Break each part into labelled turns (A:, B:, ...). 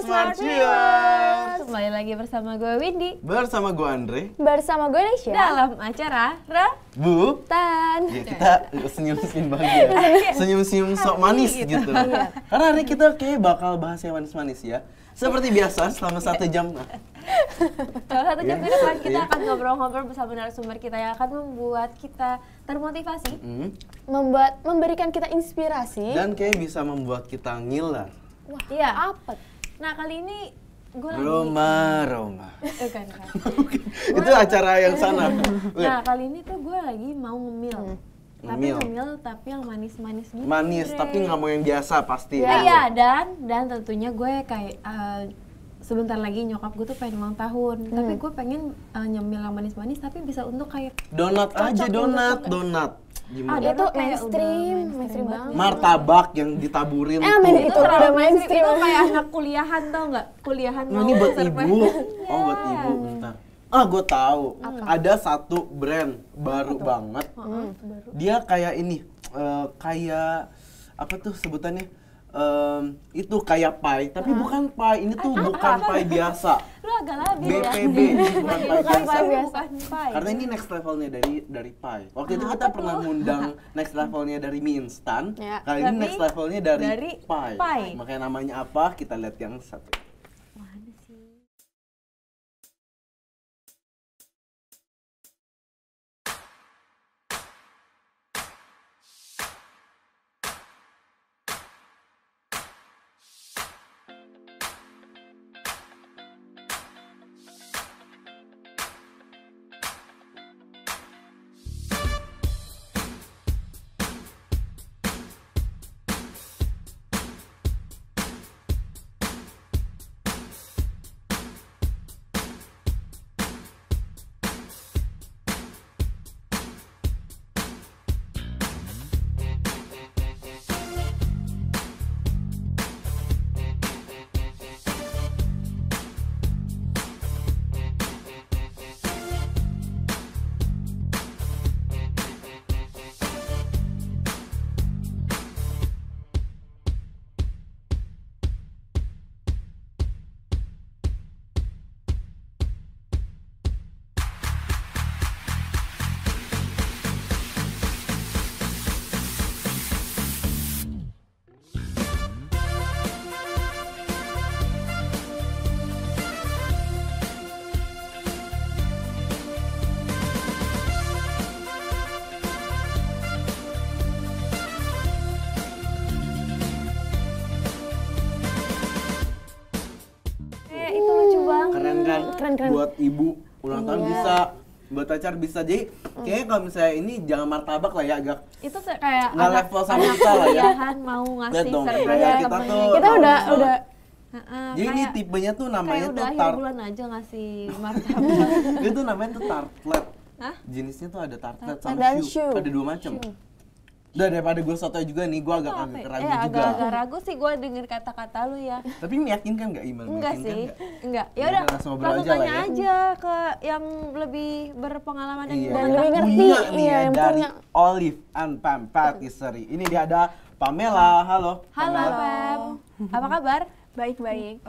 A: Smart Viewers.
B: Kembali lagi bersama gue Windy.
A: Bersama gue Andre.
C: Bersama gue Nesya.
B: Dalam acara
A: Tan. Ya, kita senyum-senyum bahagia. Senyum-senyum sok manis gitu. Karena hari kita kayak bakal bahas yang manis-manis ya. Seperti biasa selama 1 jam.
B: Selama 1 jam ke depan kita akan ngobrol-ngobrol bersama narasumber kita yang akan membuat kita termotivasi,
C: memberikan kita inspirasi,
A: dan kayak bisa membuat kita ngiler.
B: Wah, iya.
C: Apa?
B: Nah, kali ini gue lagi
A: Roma.
B: kan.
A: Itu acara yang sana.
B: Nah, kali ini tuh gue lagi mau ngemil. Tapi
A: Ngemil.
B: ngemil tapi yang manis-manis gitu.
A: Manis,
B: Dre.
A: tapi nggak mau yang biasa pasti.
B: Iya, dan tentunya gue kayak sebentar lagi nyokap gue tuh pengen ulang tahun. Tapi gue pengen nyemil yang manis-manis tapi bisa untuk kayak
A: Donat aja, donat. Gimana?
C: Itu
B: kayak
C: mainstream
B: udah
C: banget.
A: Martabak yang ditaburin
C: itu
A: tuh.
C: udah mainstream.
B: Itu kayak anak kuliahan, tau nggak? Kuliahan
A: Nah,
B: mau
A: ini buat
B: surprise.
A: ibu.
B: Iya.
A: Oh, buat ibu, bentar. Gue tahu. Ada satu brand baru banget. Dia kayak ini, kayak apa tuh sebutannya? Itu kayak pie, tapi bukan pie. Ini tuh bukan pie biasa.
B: Lu agak labil ya.
A: BPB, bukan pie biasa.
B: Bukan pie.
A: Karena ini next levelnya dari pie. Waktu itu kita pernah ngundang next levelnya dari mie instan.
C: Ya.
A: Kali ini
B: Tapi
A: next levelnya dari
B: pie.
A: Makanya namanya apa? Kita lihat yang satu.
B: Mana sih? Itu lucu banget.
A: Keren kan?
C: Keren.
A: Buat ibu ulang tahun bisa, buat pacar bisa. Jadi kayaknya kalau misalnya ini jangan martabak lah ya, agak
B: Itu kayak
A: nggak
B: anak
A: level sama kita lah ya.
B: kuliahan mau
A: Lihat
B: ngasih
A: dong,
B: surprise
A: kayak kita
B: temennya
A: tuh
B: gitu.
C: Kita udah
A: Jadi ini tipenya tuh namanya
B: kayak
A: tuh
B: udah akhir
A: tart.
B: bulan aja ngasih martabak.
A: Itu namanya tuh tartlet.
B: Hah?
A: Jenisnya tuh ada tartlet sama
C: dan
A: shoe.
C: shoe.
A: Ada 2 macam. Udah daripada gue sotoy juga nih, gue agak ragu juga.
B: Agak ragu sih gue denger kata-kata lu ya.
A: Tapi meyakinkan nggak Iman?
B: Enggak
A: Meyakinkan
B: sih,
A: nggak?
B: enggak.
A: Ya
B: Ya udah,
A: udah, langsung ngobrol
B: langsung
A: aja lah
B: tanya
A: ya.
B: aja ke yang lebih berpengalaman
A: Iya,
B: dan
C: lebih ngerti.
A: punya nih
C: Iya,
A: ya
C: yang
A: dari
C: punya.
A: Olive and Pam Patisserie. Ini dia ada Pamela. Halo.
B: Halo
A: Pamela.
B: Pem, apa kabar?
D: Baik-baik.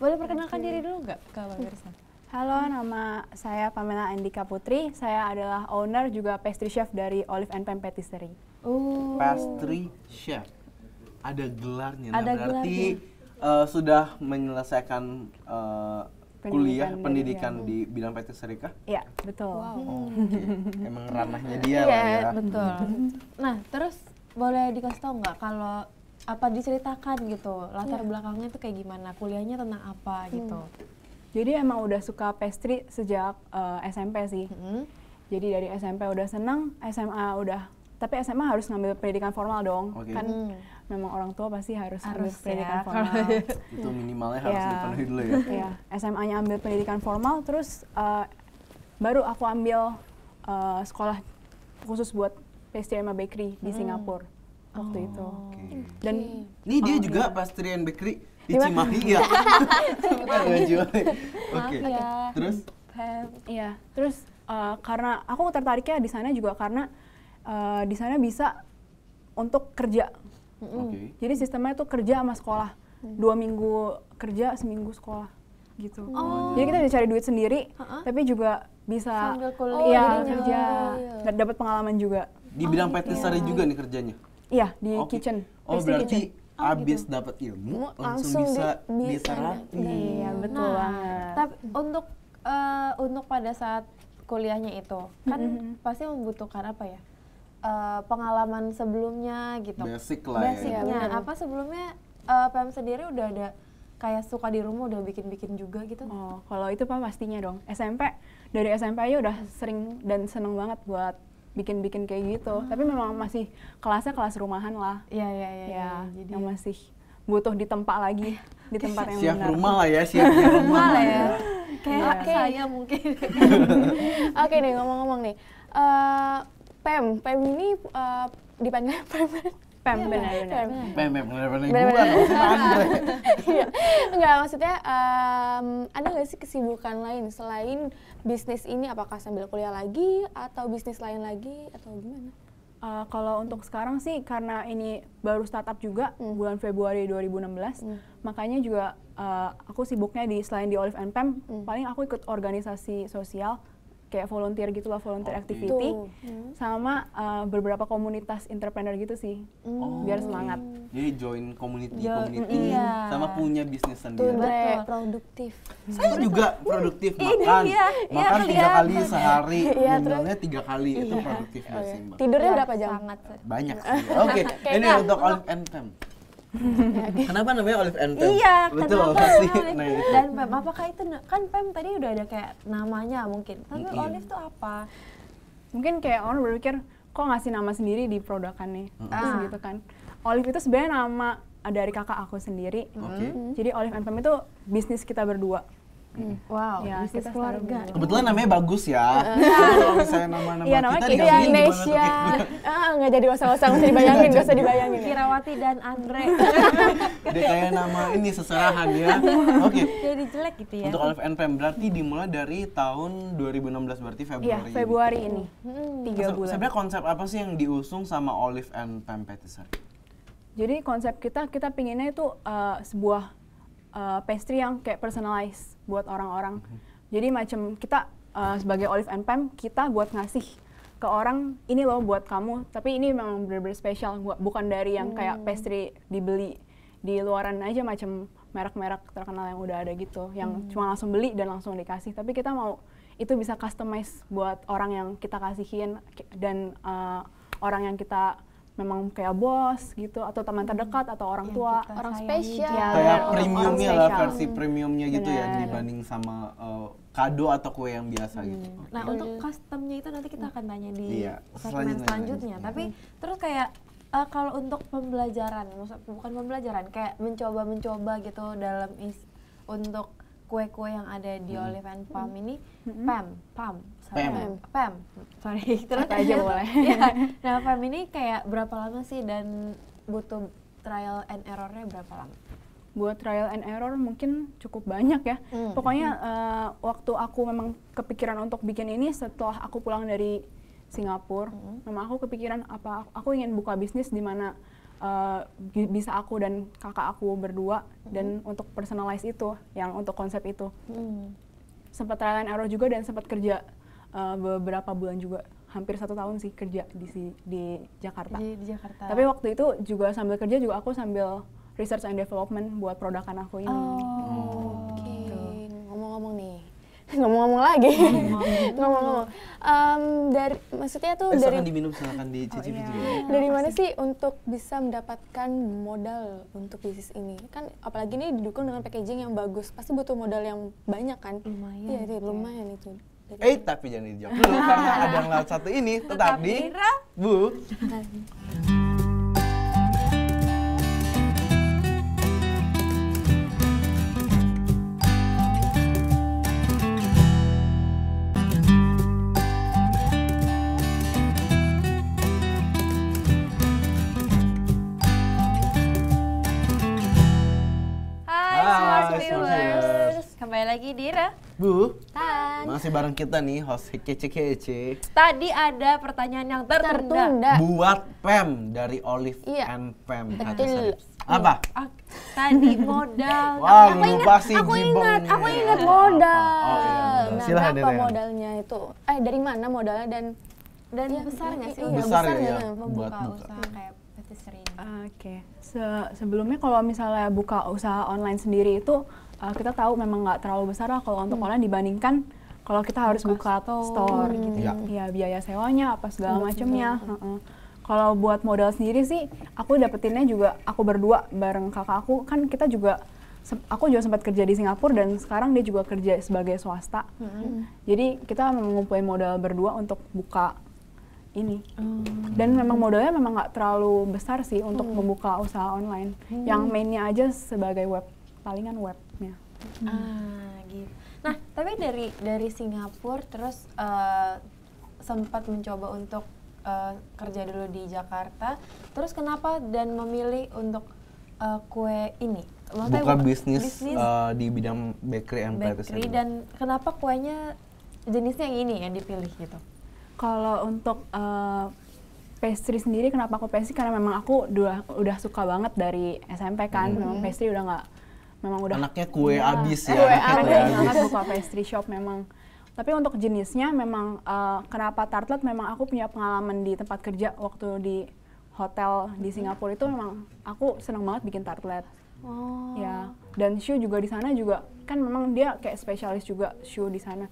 B: Boleh perkenalkan diri dulu nggak ke pemirsa?
D: Halo, nama saya Pamela Andika Putri. Saya adalah owner juga pastry chef dari Olive and Pam Patisserie.
A: Pastry chef. Ada gelarnya. Nah,
B: Ada
A: berarti sudah menyelesaikan pendidikan di bidang patisserie kah?
D: Iya, betul.
A: Oh, oke. Emang ranahnya dia lah
B: Iya,
A: ya.
B: betul. Nah, terus boleh dikasih tau nggak kalau apa diceritakan gitu latar belakangnya tuh kayak gimana, kuliahnya tentang apa gitu?
D: Jadi emang udah suka pastry sejak SMP sih. Jadi dari SMP udah seneng, SMA udah. Tapi SMA harus ngambil pendidikan formal dong.
A: Oke.
D: Kan memang orang tua pasti harus ambil
B: Harus
D: pendidikan
B: ya,
D: formal.
A: Itu minimalnya harus
D: Iya.
A: dipenuhi dulu ya.
D: Iya, SMA-nya ambil pendidikan formal, terus baru aku ambil sekolah khusus buat pastry sama bakery di Singapura waktu itu.
A: Oke.
D: Dan
A: Ini dia juga pastry and bakery di Cimahi ya. Oke.
B: ya.
A: Terus
D: iya, terus karena aku tertariknya di sana juga karena di sana bisa untuk kerja.
A: oke.
D: Jadi sistemnya itu kerja sama sekolah. 2 minggu kerja, seminggu sekolah gitu. Jadi kita bisa cari duit sendiri, tapi juga bisa
B: Sambil kuliah
D: kerja, dan dapat pengalaman juga.
A: Di bidang patisserie juga nih kerjanya.
D: Iya, di
A: Oke.
D: kitchen.
A: Oh,
D: pastry
A: berarti
D: kitchen.
A: abis dapat ilmu langsung bisa terapin.
D: Iya, betul banget.
B: Tapi untuk pada saat kuliahnya itu kan pasti membutuhkan apa ya? Pengalaman sebelumnya gitu.
A: Basic lah ya.
B: Basicnya apa sebelumnya Pam sendiri udah ada kayak suka di rumah udah bikin-bikin juga gitu?
D: Oh, kalau itu pastinya dong. Dari SMP aja udah sering dan seneng banget buat bikin-bikin kayak gitu. Tapi memang masih kelasnya kelas rumahan lah.
B: Iya.
D: Ya, yang masih butuh ditempa lagi di tempat yang
A: Siap
D: benar.
A: rumah lah ya, siap di rumah lah ya.
B: Kayak saya mungkin.
C: Oke nih, ngomong-ngomong nih. Pem ini dipanggil
D: Pem, benar-benar.
A: Bener-bener gua nggak usah Andre.
C: Iya. Enggak, maksudnya ada nggak sih kesibukan lain selain bisnis ini? Apakah sambil kuliah lagi atau bisnis lain lagi atau gimana?
D: Kalau untuk sekarang sih karena ini baru startup juga bulan Februari 2016, makanya juga aku sibuknya selain di Olive & Pam, paling aku ikut organisasi sosial kayak volunteer gitulah, volunteer activity, sama beberapa komunitas entrepreneur gitu sih, biar semangat.
A: Jadi join community
B: iya.
A: sama punya bisnis
C: Tuh,
A: sendiri.
C: Bre, produktif.
A: Saya juga produktif makan. Makan 3 kali sehari, minimalnya 3 kali itu produktif gak sih, Mbak?
C: Tidurnya berapa jam?
B: Sangat.
A: Banyak sih. Oke, ini untuk Olive & Pam. Kenapa namanya Olive & Pam?
B: Iya,
A: betul
B: kenapa
A: pasti.
B: Olive?
A: Nah, itu.
B: Dan Pam, apakah itu kan Pam tadi udah ada kayak namanya mungkin, tapi Olive tuh apa?
D: Mungkin kayak orang berpikir, kok ngasih nama sendiri di produkannya, terus gitu kan. Olive itu sebenarnya nama dari kakak aku sendiri.
A: Oke.
D: Jadi Olive & Pam itu bisnis kita berdua.
B: Wow,
D: Ya,
B: bisnis
D: kita
B: keluarga.
A: Kebetulan namanya bagus ya. Kalau misalnya nama-nama
D: Iya, namanya
A: kita
D: kayak
A: diganti gimana tuh?
C: Indonesia. Nggak jadi usah-usah, nggak usah dibayangin, nggak usah dibayangin.
B: Kirawati dan Andre.
A: Dia kayak nama ini seserahan ya. Oke.
B: Jadi jelek gitu ya.
A: Untuk Olive & Pam berarti dimulai dari tahun 2016 berarti Februari.
D: Iya, Februari ini. 3 bulan.
A: Sebenarnya konsep apa sih yang diusung sama Olive & Pam Patisserie?
D: Jadi konsep kita pinginnya itu sebuah pastry yang kayak personalized buat orang-orang. Jadi macam kita sebagai Olive & Pam, kita buat ngasih ke orang, ini loh buat kamu, tapi ini memang benar-benar spesial, bukan dari yang kayak pastry dibeli di luaran aja macam merek-merek terkenal yang udah ada gitu, yang cuma langsung beli dan langsung dikasih. Tapi kita mau itu bisa customize buat orang yang kita kasihin dan orang yang kita memang kayak bos gitu, atau teman terdekat atau orang tua,
C: Orang spesial.
D: Ya,
A: Kayak
D: orang
A: premiumnya lah,
D: spesial.
A: versi premiumnya gitu ya
D: Benar.
A: dibanding sama kado atau kue yang biasa gitu.
B: Nah, untuk customnya itu nanti kita akan tanya di
A: Iya,
B: segmen selanjutnya. Tapi terus kayak kalau untuk pembelajaran, bukan pembelajaran, kayak mencoba gitu dalam untuk kue-kue yang ada di Olive & Pam ini, Pam. Sorry, terus
D: Apa aja boleh.
B: Iya. Nah, Pam ini kayak berapa lama sih dan butuh trial and error-nya berapa lama?
D: Buat trial and error mungkin cukup banyak ya. Pokoknya waktu aku memang kepikiran untuk bikin ini setelah aku pulang dari Singapura, memang aku kepikiran aku ingin buka bisnis di mana bisa aku dan kakak aku berdua dan untuk personalize itu, yang untuk konsep itu. Sempat trial and error juga dan sempat kerja beberapa bulan juga, hampir 1 tahun sih kerja di Jakarta.
B: Di Jakarta.
D: Tapi waktu itu juga sambil kerja juga aku sambil research and development buat produkan aku ini.
C: Oke, ngomong-ngomong nih, ngomong-ngomong lagi, ngomong-ngomong. Maksudnya tuh dari
A: Silakan diminum, silakan dicicipi juga.
C: dari mana sih untuk bisa mendapatkan modal untuk bisnis ini? Kan apalagi ini didukung dengan packaging yang bagus, pasti butuh modal yang banyak kan?
B: Lumayan.
C: Iya, lumayan itu.
A: Tapi jangan dijawab dulu karena ada yang lewat satu ini tetap di Bu.
B: Hai
A: Hai,
B: Smart
A: Smart
B: Viewers. Kembali lagi di
A: Bu,
C: Tan.
A: masih bareng kita nih host kece-kece.
B: Tadi ada pertanyaan yang tertunda.
C: Tertunda.
A: Buat Pam dari Olive
C: Iya.
A: & Pam
C: Betul.
A: Patisserie. Apa?
B: Tadi modal.
A: Wah, lupa sih
C: Aku
A: Jibongnya.
C: ingat modal.
A: Oh, iya.
C: Nah,
A: Silahkan,
C: berapa
A: Deren.
C: modalnya itu? Dari mana modalnya dan
B: Dan
C: Iya,
B: besar nggak sih?
C: iya,
A: Besar ya,
C: besar
A: ya.
C: ya.
A: Buat
B: Membuka
A: buka.
B: usaha kayak patisserie ini.
D: Oke, sebelumnya kalau misalnya buka usaha online sendiri itu kita tahu memang nggak terlalu besar lah kalau untuk online dibandingkan kalau kita harus buka store gitu
A: Iya.
D: ya, biaya sewanya apa segala macamnya. Kalau buat modal sendiri sih, aku dapetinnya juga aku berdua bareng kakak aku, kan kita juga aku juga sempat kerja di Singapura dan sekarang dia juga kerja sebagai swasta. Jadi kita mengumpulin modal berdua untuk buka ini. Dan memang modalnya memang nggak terlalu besar sih untuk membuka usaha online. Yang mainnya aja sebagai web, palingan webnya.
B: Gitu. Nah, tapi dari Singapura terus sempat mencoba untuk kerja dulu di Jakarta. Terus kenapa dan memilih untuk kue ini? Maksudnya
A: Buka bisnis di bidang bakery and
B: bakery
A: patisserie.
B: dan kenapa kuenya jenisnya yang ini yang dipilih gitu?
D: Kalau untuk pastry sendiri, kenapa aku pastry? Karena memang aku udah suka banget dari SMP kan. Memang pastry memang udah
A: Anaknya kue abis ya.
D: kue
A: anaknya
D: abis banget buka pastry shop memang. Tapi untuk jenisnya memang kenapa tartlet, memang aku punya pengalaman di tempat kerja waktu di hotel di Singapura itu memang aku senang banget bikin tartlet. Ya, dan shoe juga di sana juga kan memang dia kayak spesialis juga shoe di sana.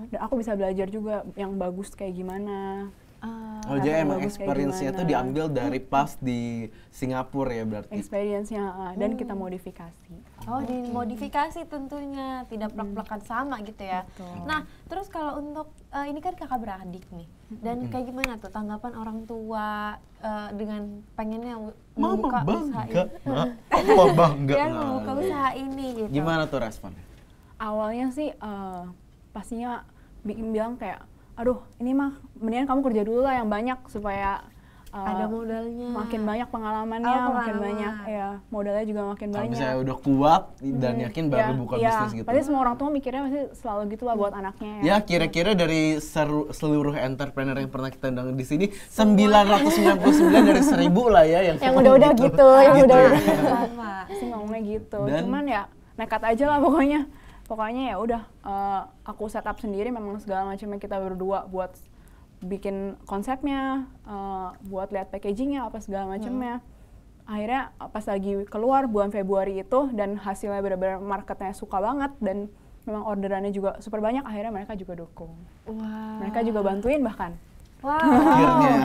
D: Dan aku bisa belajar juga yang bagus kayak gimana.
A: Oh, jadi emang
D: bagus kayak
A: experience-nya tuh
D: gimana.
A: diambil dari pas di Singapura ya berarti.
D: Experience-nya dan kita modifikasi.
B: Oh, dimodifikasi tentunya, tidak plek-plekan sama gitu ya.
D: Betul.
B: Nah, terus kalau untuk ini kan kakak beradik nih, dan kayak gimana tuh tanggapan orang tua dengan pengennya
A: Mama
B: membuka usaha
A: bangga.
B: ini?
A: Mama bangga.
B: Dan membuka usaha ini gitu.
A: Gimana tuh responnya?
D: Awalnya sih pastinya bilang kayak, aduh ini mah mendingan kamu kerja dulu lah yang banyak supaya
B: Ada modalnya.
D: makin banyak pengalamannya,
B: Oh,
D: makin
B: pengalaman.
D: banyak ya modalnya juga makin
A: Kalau
D: banyak.
A: misalnya udah kuat dan yakin baru buka bisnis gitu.
D: Pasti semua orang tua mikirnya pasti selalu gitu lah buat anaknya ya.
A: Ya kira-kira dari seluruh entrepreneur yang pernah kita undang di sini 999 dari 1000 lah ya yang
C: udah-udah gitu, yang
A: Gitu ya.
C: udah-udah.
B: Sama.
D: Pasti ngomongnya gitu.
A: Dan-
D: Cuman ya nekat aja lah pokoknya. Pokoknya ya udah aku setup sendiri memang segala macamnya kita berdua buat bikin konsepnya, buat lihat packagingnya apa segala macamnya. Akhirnya pas lagi keluar bulan Februari itu dan hasilnya benar-benar marketnya suka banget dan memang orderannya juga super banyak, akhirnya mereka juga dukung.
B: Wah.
D: Mereka juga bantuin bahkan.
B: Wah.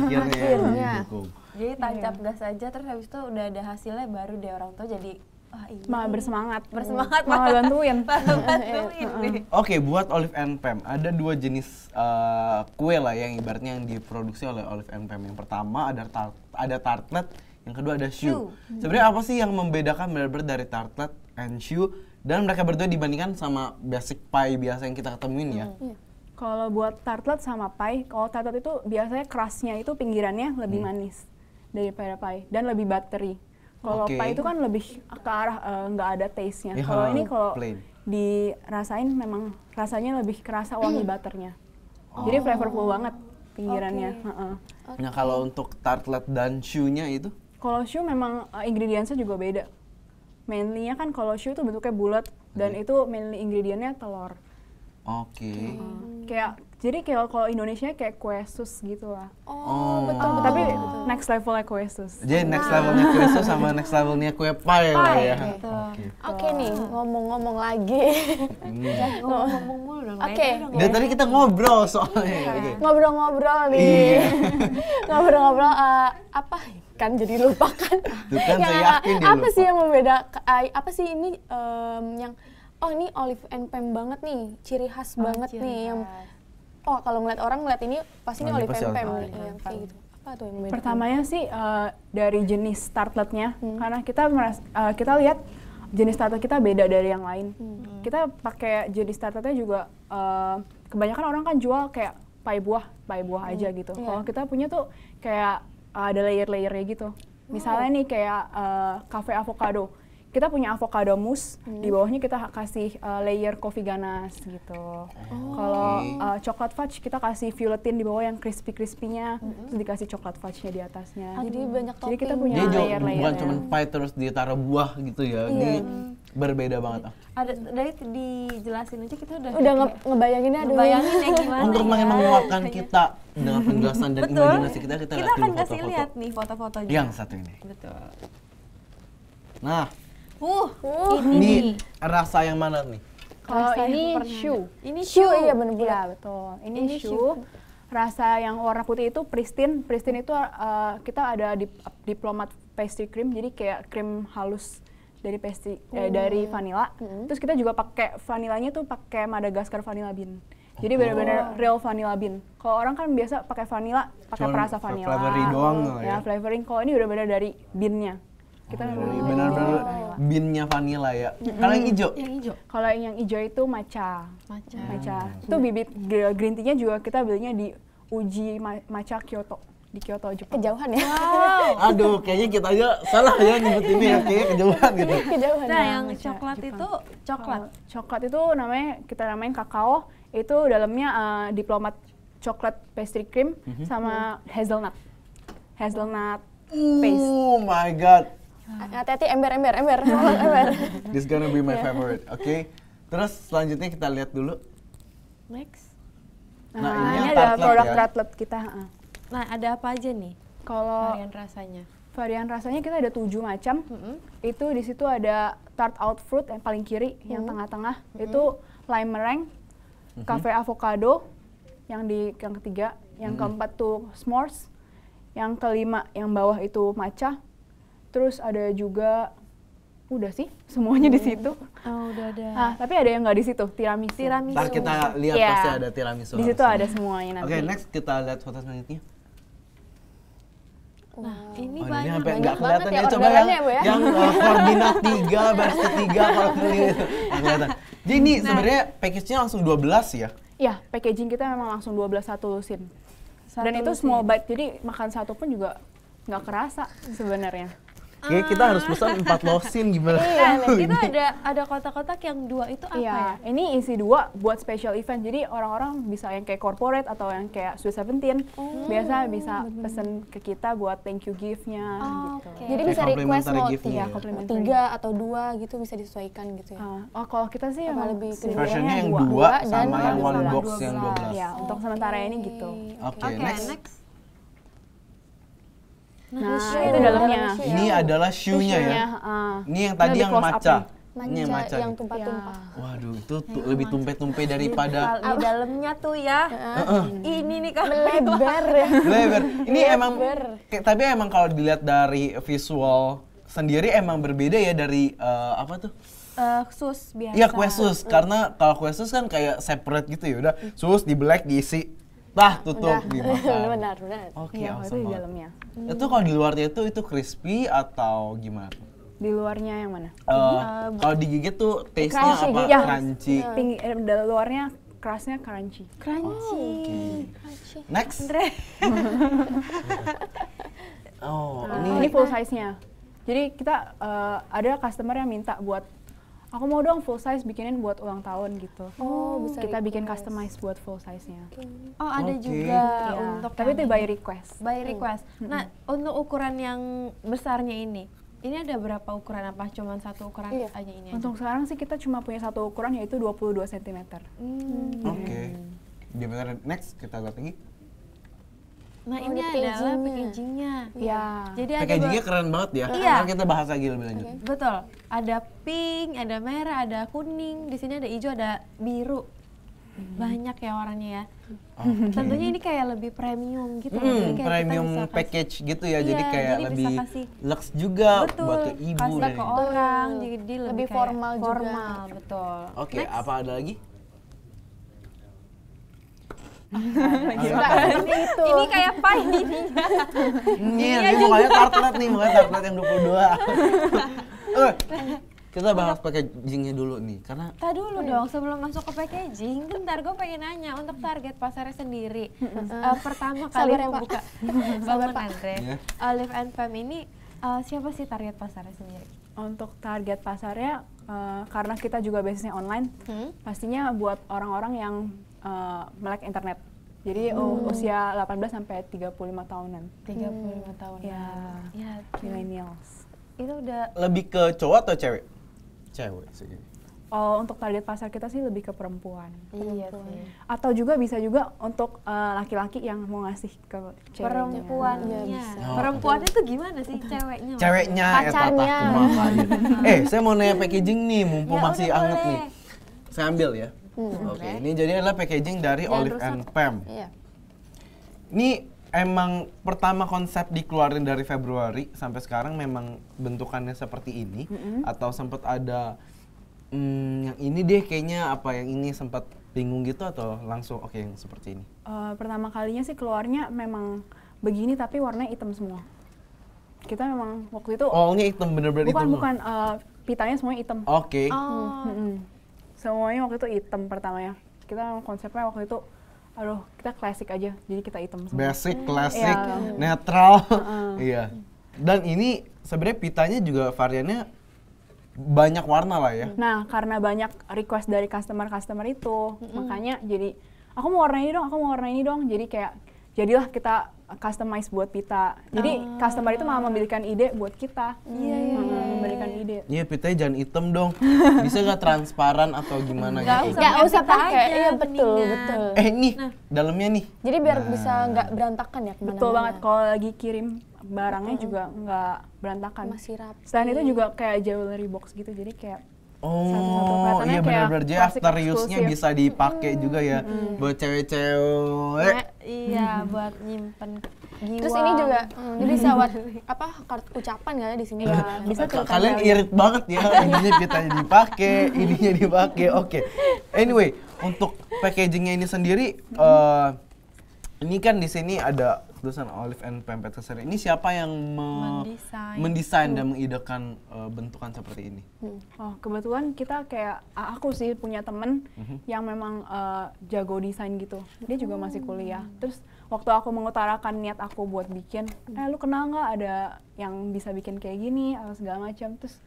A: akhirnya didukung.
B: Jadi tancap gas aja terus habis itu udah ada hasilnya baru deh orang tua jadi wah iya.
D: Malah bersemangat.
B: Bersemangat
D: malah bantuin.
B: bantuin nih.
A: Oke, buat Olive and Pam ada dua jenis kue lah yang ibaratnya yang diproduksi oleh Olive and Pam. Yang pertama ada tartlet, yang kedua ada shoe. Sebenarnya apa sih yang membedakan benar-benar dari tartlet and shoe dan mereka berdua dibandingkan sama basic pie biasa yang kita ketemuin ya?
D: Kalau buat tartlet sama pie, kalau tartlet itu biasanya crustnya itu pinggirannya lebih manis daripada pie dan lebih buttery. Kalau
A: Oke.
D: pie itu kan lebih ke arah nggak ada taste-nya.
A: Ya,
D: Kalau ini kalau
A: plain.
D: dirasain memang rasanya lebih kerasa wangi butternya. Jadi flavorful banget pinggirannya. Heeh.
A: Nah kalau untuk tartlet dan shoe-nya itu?
D: Kalau shoe memang ingredients-nya juga beda. Mainly-nya kan kalau shoe itu bentuknya bulat dan itu mainly ingredients-nya telur.
A: Oke.
D: Jadi kalau Indonesia kayak kue sus gitu lah.
A: Oh,
D: Tapi next levelnya kue sus.
A: Jadi next levelnya kue sus sama next levelnya kue pie lah ya.
B: gitu.
A: Oke.
C: Oke nih, ngomong-ngomong lagi.
B: Ngomong mulu dong.
C: Oke.
A: Dari tadi kita ngobrol soalnya. Oke.
C: Ngobrol-ngobrol nih. Ngobrol-ngobrol apa? Kan jadi lupa kan.
A: Tuh kan saya yakin dia
C: apa
A: lupa.
C: sih yang membedakan? Apa sih ini yang oh ini Olive and Pam banget nih, ciri khas banget
B: ciri
C: nih yang
B: khas.
C: kalau ngeliat orang ngeliat ini pasti ini
A: Oh, ini
C: Olive
A: pasti
C: and Pam
A: Olive
C: nih,
B: and
C: yang
B: Pam.
C: kayak gitu. Apa tuh yang membedakan?
D: Pertamanya sih dari jenis tartletnya, karena kita lihat jenis tartlet kita beda dari yang lain. Kita pakai jenis tartletnya juga kebanyakan orang kan jual kayak pie buah aja gitu.
C: Iya.
D: Kalau kita punya tuh kayak ada layer-layernya gitu. Misalnya nih kayak cafe avocado. kita punya avocado mousse, di bawahnya kita kasih layer coffee ganache gitu. Kalau coklat fudge kita kasih violetin di bawah yang crispy-crispy-nya, terus dikasih coklat fudge-nya di atasnya.
C: Jadi banyak
D: Jadi kita
C: topping.
D: punya
A: Dia juga
D: layer-layer.
A: bukan cuma pie terus ditaruh buah gitu ya. Ini berbeda banget.
B: Ada dari dijelasin aja kita udah
C: Ngebayanginnya aduh.
B: bayangin ya gimana.
A: Untuk
B: ya.
A: makin menguatkan kita dengan penjelasan dan
B: Betul.
A: imajinasi kita
B: Kita
A: lihat
B: akan
A: dulu
B: kasih
A: foto-foto.
B: lihat nih foto-fotonya.
A: Yang satu ini.
B: Betul.
A: Nah,
B: Ini
A: ini
B: nih.
A: rasa yang mana nih?
D: Kalau
B: Rasa yang
D: ini
B: pernah
D: shoe.
B: Ini
C: Shoe,
B: shoe.
C: iya bener.
D: Iya betul. Ini
B: Ini
D: shoe. Rasa yang warna putih itu pristine. Pristine itu kita ada di diplomat pastry cream. Jadi kayak krim halus dari pastry dari vanilla. Terus kita juga pakai vanilanya tuh pakai Madagascar vanilla bean. Jadi benar-benar real vanilla bean. Kalau orang kan biasa pakai vanilla, pakai
A: Cuman
D: perasa vanilla.
A: flavoring doang ya.
D: Flavoring. Kalau ini benar-benar dari bean-nya. Kita memang
A: Benar-benar bean-nya vanilla ya. Kalau yang hijau?
B: Yang hijau.
D: kalau yang hijau itu matcha.
B: Matcha.
D: Matcha. Itu bibit green tea-nya juga kita belinya di Uji Matcha Kyoto, di Kyoto, Jepang.
C: Kejauhan ya.
A: Aduh, kayaknya kita aja salah ya nyebut ini ya, kayaknya kejauhan gitu.
C: Kejauhan.
B: Nah, yang
D: Matcha
B: coklat
D: Jepang.
B: itu coklat.
D: Coklat itu namanya kita namain kakao. Itu dalamnya diplomat coklat pastry cream sama hazelnut. Hazelnut paste.
A: Oh my god.
C: Hati-hati ember. ember.
A: This gonna be my favorite. Oke. Terus selanjutnya kita lihat dulu.
B: Next.
A: Nah, ini
D: Ini
A: yang
D: ada
A: tartlet
D: produk
A: ya.
D: tartlet kita.
B: Nah, ada apa aja nih
D: Kalau
B: varian rasanya?
D: varian rasanya kita ada 7 macam. Itu di situ ada tart out fruit yang paling kiri, yang tengah-tengah itu lime meringue, cafe avocado, yang ketiga, yang keempat tuh s'mores, yang kelima yang bawah itu matcha. Terus ada juga udah sih semuanya di situ.
B: Oh, udah ada.
D: Tapi ada yang nggak di situ, tiramisu.
B: Tiramisu.
A: Ntar kita lihat
D: Iya.
A: pasti ada tiramisu.
D: Di situ
A: harusnya.
D: ada semuanya nanti.
A: Oke, next kita lihat foto selanjutnya.
B: Nah, ini
A: Oh, ini
B: banyak.
A: sampai
C: banyak
A: nggak kelihatan
C: banget
A: ya,
C: ya
A: coba yang
C: orderannya, Bu, ya.
A: yang koordinat 3, baris ketiga, kalau kelihatan. Nggak kelihatan. Jadi ini sebenarnya package-nya langsung 12 ya?
D: Iya, packaging kita memang langsung 12 satu lusin. Dan itu
B: lusin.
D: small bite, jadi makan satu pun juga nggak kerasa sebenarnya.
A: Kayaknya kita harus pesan 4 losin gimana?
B: Nah, kita ada kotak-kotak yang 2 itu apa ya?
D: Iya, ini isi 2 buat special event. Jadi orang-orang bisa yang kayak corporate atau yang kayak Sweet 17 biasa bisa pesen ke kita buat thank you gift-nya gitu.
B: Oke.
C: Jadi
A: Kayak
C: bisa request
A: complimentary
C: mau
A: gift-nya ya?
D: Complimentary.
C: 3 atau 2 gitu bisa disesuaikan gitu ya.
D: Kalau kita sih
C: Apa
D: emang
C: lebih ke
A: Versionnya yang 2
C: dua dan
A: sama yang
C: sama
A: one box
B: 12.
A: yang 12.
D: Ya, untuk sementara ini gitu.
A: Oke,
B: Oke,
A: next.
D: Nah,
C: shoe.
D: itu dalamnya.
C: Shoe.
A: Ini adalah shoe-nya ya.
D: Ini
A: Ini yang tadi
D: lebih
A: yang
D: close
A: matcha.
D: up-nya.
A: Ini yang matcha.
C: yang
A: nih.
C: tumpah-tumpah.
A: Waduh, itu lebih tumpe-tumpe daripada
B: Di dalamnya tuh ya. Ini nih kan
C: Lebar ya.
A: lebar. Ini emang
C: Lebar.
A: tapi emang kalau dilihat dari visual sendiri emang berbeda ya dari apa tuh?
B: sus biasa.
A: Iya, kue sus. Karena kalau kue sus kan kayak separate gitu ya. Udah sus di black diisi. Tutup dimakan.
C: Benar.
A: Oke,
D: Iya, itu
A: awesome
D: di
A: banget.
D: dalamnya.
A: Itu kalau di luarnya itu crispy atau gimana?
D: Di luarnya yang mana?
A: Kalau digigit tuh taste-nya
C: Crunchy
A: apa?
C: gitu.
A: Crunchy.
D: Dari luarnya kerasnya crunchy.
B: Crunchy.
A: Next. Oh,
D: Ini full size-nya. Jadi kita ada customer yang minta buat aku mau dong full size bikinin buat ulang tahun gitu.
C: Oh, bisa
D: Kita bikin
C: request.
D: customize buat full size-nya.
B: Oh, ada
A: Oke.
B: juga
D: Iya,
B: untuk
D: tapi itu
B: yang
D: by
B: ini.
D: request.
B: By request. Nah, untuk ukuran yang besarnya ini ada berapa ukuran, apa cuman satu ukuran
C: Iya.
B: aja ini aja?
D: Untuk sekarang sih kita cuma punya satu ukuran yaitu 22 cm.
A: Oke. Gimana next kita lihat lagi.
B: Nah,
C: Oh,
B: ini
C: ada
B: adalah
C: packaging-nya.
B: packagingnya.
D: Iya.
B: Jadi ada
A: Packagingnya keren banget ya.
B: Iya.
A: Ntar kita bahas lagi lebih lanjut.
B: betul. Ada pink, ada merah, ada kuning. Di sini ada hijau, ada biru. Banyak ya warnanya ya. Tentunya ini kayak lebih premium gitu. Jadi kayak kita
A: Premium
B: bisa kasih-
A: package gitu ya. Jadi
B: Iya,
A: kayak
B: jadi bisa
A: lebih
B: kasih-
A: lux juga
B: Betul.
A: buat ke ibu
B: kasih
A: dan
B: ke orang, jadi
C: Lebih
B: kayak
C: formal juga.
B: formal, betul.
A: Oke,
B: Next.
A: apa ada lagi?
B: Ini kayak pie ini.
A: Ini mukanya tartlet nih, mukanya tartlet yang 22. Kita bahas packagingnya dulu nih, karena
B: Tadi dulu dong, sebelum masuk ke packaging, bentar gue pengen nanya untuk target pasarnya sendiri. Pertama kali
C: Sabar ya, Pak.
B: membuka, bangun Andre.
A: Iya.
B: Live and Fam ini siapa sih target pasarnya sendiri?
D: Untuk target pasarnya, karena kita juga basisnya online, pastinya buat orang-orang yang melek internet. Jadi usia 18 sampai 35 tahunan.
B: 35 tahun.
D: Ya, millennials.
B: Itu udah
A: Lebih ke cowok atau cewek? Cewek sih.
D: Oh, untuk target pasar kita sih lebih ke perempuan.
B: iya sih.
D: Atau juga bisa juga untuk laki-laki yang mau ngasih ke ceweknya.
B: Perempuannya.
A: Oh,
B: Perempuannya tuh gimana sih ceweknya?
A: Ceweknya
C: Pacarnya.
A: saya mau nanya packaging nih, mumpung
B: Ya,
A: masih
B: udah
A: anget
B: boleh.
A: nih. Saya ambil ya. Oke, ini jadi adalah packaging dari
B: Jangan
A: Olive
B: rusak.
A: and Pam.
C: Iya.
A: Ini emang pertama konsep dikeluarin dari Februari sampai sekarang memang bentukannya seperti ini, atau sempat ada yang ini deh kayaknya apa yang ini sempat bingung gitu, atau langsung oke yang seperti ini?
D: Pertama kalinya sih keluarnya memang begini tapi warnanya hitam semua. Kita memang waktu itu
A: Oh, ini hitam bener-bener hitam.
D: bukan pitanya semuanya hitam.
A: Oke.
D: Semuanya waktu itu hitam pertamanya. Kita memang konsepnya waktu itu, aduh kita klasik aja, jadi kita hitam semua.
A: Basic, klasik,
D: Iya.
A: netral. Iya. Dan ini sebenarnya pitanya juga variannya banyak warna lah ya.
D: Nah, karena banyak request dari customer-customer itu, makanya jadi aku mau warna ini dong, aku mau warna ini dong. Jadi kayak jadilah kita customize buat pita. Jadi customer itu malah memberikan ide buat kita.
B: Iya.
D: Memberikan ide.
A: Iya, pitanya jangan hitam dong. Bisa nggak transparan atau gimana gitu?
C: Nggak usah
B: pita
C: pakai,
B: aja,
C: iya betul,
B: mendingan.
C: betul.
A: Nih, dalamnya nih.
C: Jadi biar bisa nggak berantakan ya kemana-mana.
D: Betul banget, kalau lagi kirim barangnya juga nggak berantakan.
C: Masih rapi.
D: Selain itu juga kayak jewelry box gitu, jadi kayak satu-satu
A: Oh,
D: kelihatannya
A: iya
D: kayak
A: benar-benar. Jadi
D: klasik
A: after use-nya
D: eksklusif.
A: bisa dipakai juga ya buat cewek-cewek.
B: Iya, buat nyimpen giwa.
C: Terus ini juga ini bisa buat apa kartu ucapan nggak ya di sini?
D: Bisa tuh
A: Kalian irit banget ya, ininya pitanya dipakai, ininya dipakai. Oke. Anyway, untuk packagingnya ini sendiri, ini kan di sini ada tulisan Olive and Pam Patisserie. Ini siapa yang mendesain dan mengidekan bentukan seperti ini?
D: Oh, kebetulan kita kayak aku sih punya temen yang memang jago desain gitu. Dia juga masih kuliah. Terus waktu aku mengutarakan niat aku buat bikin, lu kenal nggak ada yang bisa bikin kayak gini atau segala macam. Terus,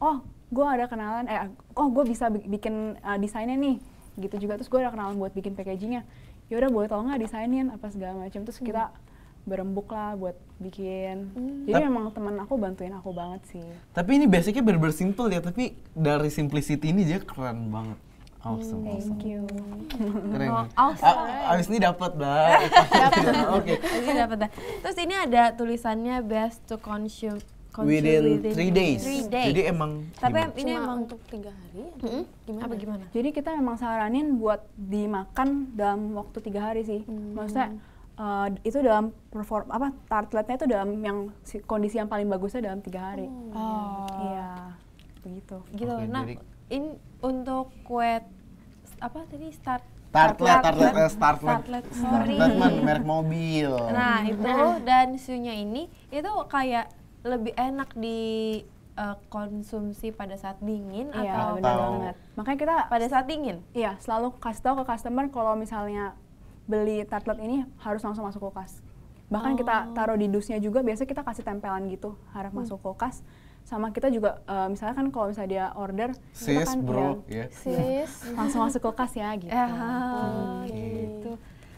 D: oh, gue ada kenalan, gue bisa bikin desainnya nih, gitu juga. Terus gue ada kenalan buat bikin packagingnya. Yaudah boleh tau nggak desainin apa segala macam. Terus kita berembuk lah buat bikin. Jadi memang teman aku bantuin aku banget sih.
A: Tapi ini basicnya bener-bener simple ya, tapi dari simplicity ini dia keren banget. Awesome, awesome.
D: Thank you.
A: Keren.
B: awesome.
A: Abis ini dapat dah. Oke.
B: Ini dapat dah. Terus ini ada tulisannya best to consume
A: Within 3 days.
B: 3 days.
A: Jadi emang
B: Tapi
A: gimana?
B: ini
C: Cuma
B: emang
C: untuk 3 hari.
B: gimana? Apa gimana?
D: Jadi kita memang saranin buat dimakan dalam waktu 3 hari sih. Maksudnya itu dalam tartletnya itu dalam yang kondisi yang paling bagusnya dalam 3 hari. Iya, begitu.
B: Gitu.
A: Oke,
B: Nah,
A: jadi-
B: ini untuk kue apa tadi
A: Tartlet,
B: Tartlet,
A: Tartlet,
B: sorry.
A: merek mobil.
B: Nah, itu dan sunya ini itu kayak lebih enak di konsumsi pada saat dingin
D: Iya,
B: atau
D: benar banget. Makanya kita
B: pada saat dingin.
D: iya selalu kasih tahu ke customer kalau misalnya beli tartlet ini harus langsung masuk kulkas. Bahkan kita taruh di dusnya juga, biasanya kita kasih tempelan gitu, harap masuk kulkas. Sama kita juga, misalnya kan kalau misalnya dia order, kita
A: Sis,
D: kan
A: bro, ya.
C: Sis.
D: langsung masuk kulkas ya gitu.
B: Gitu.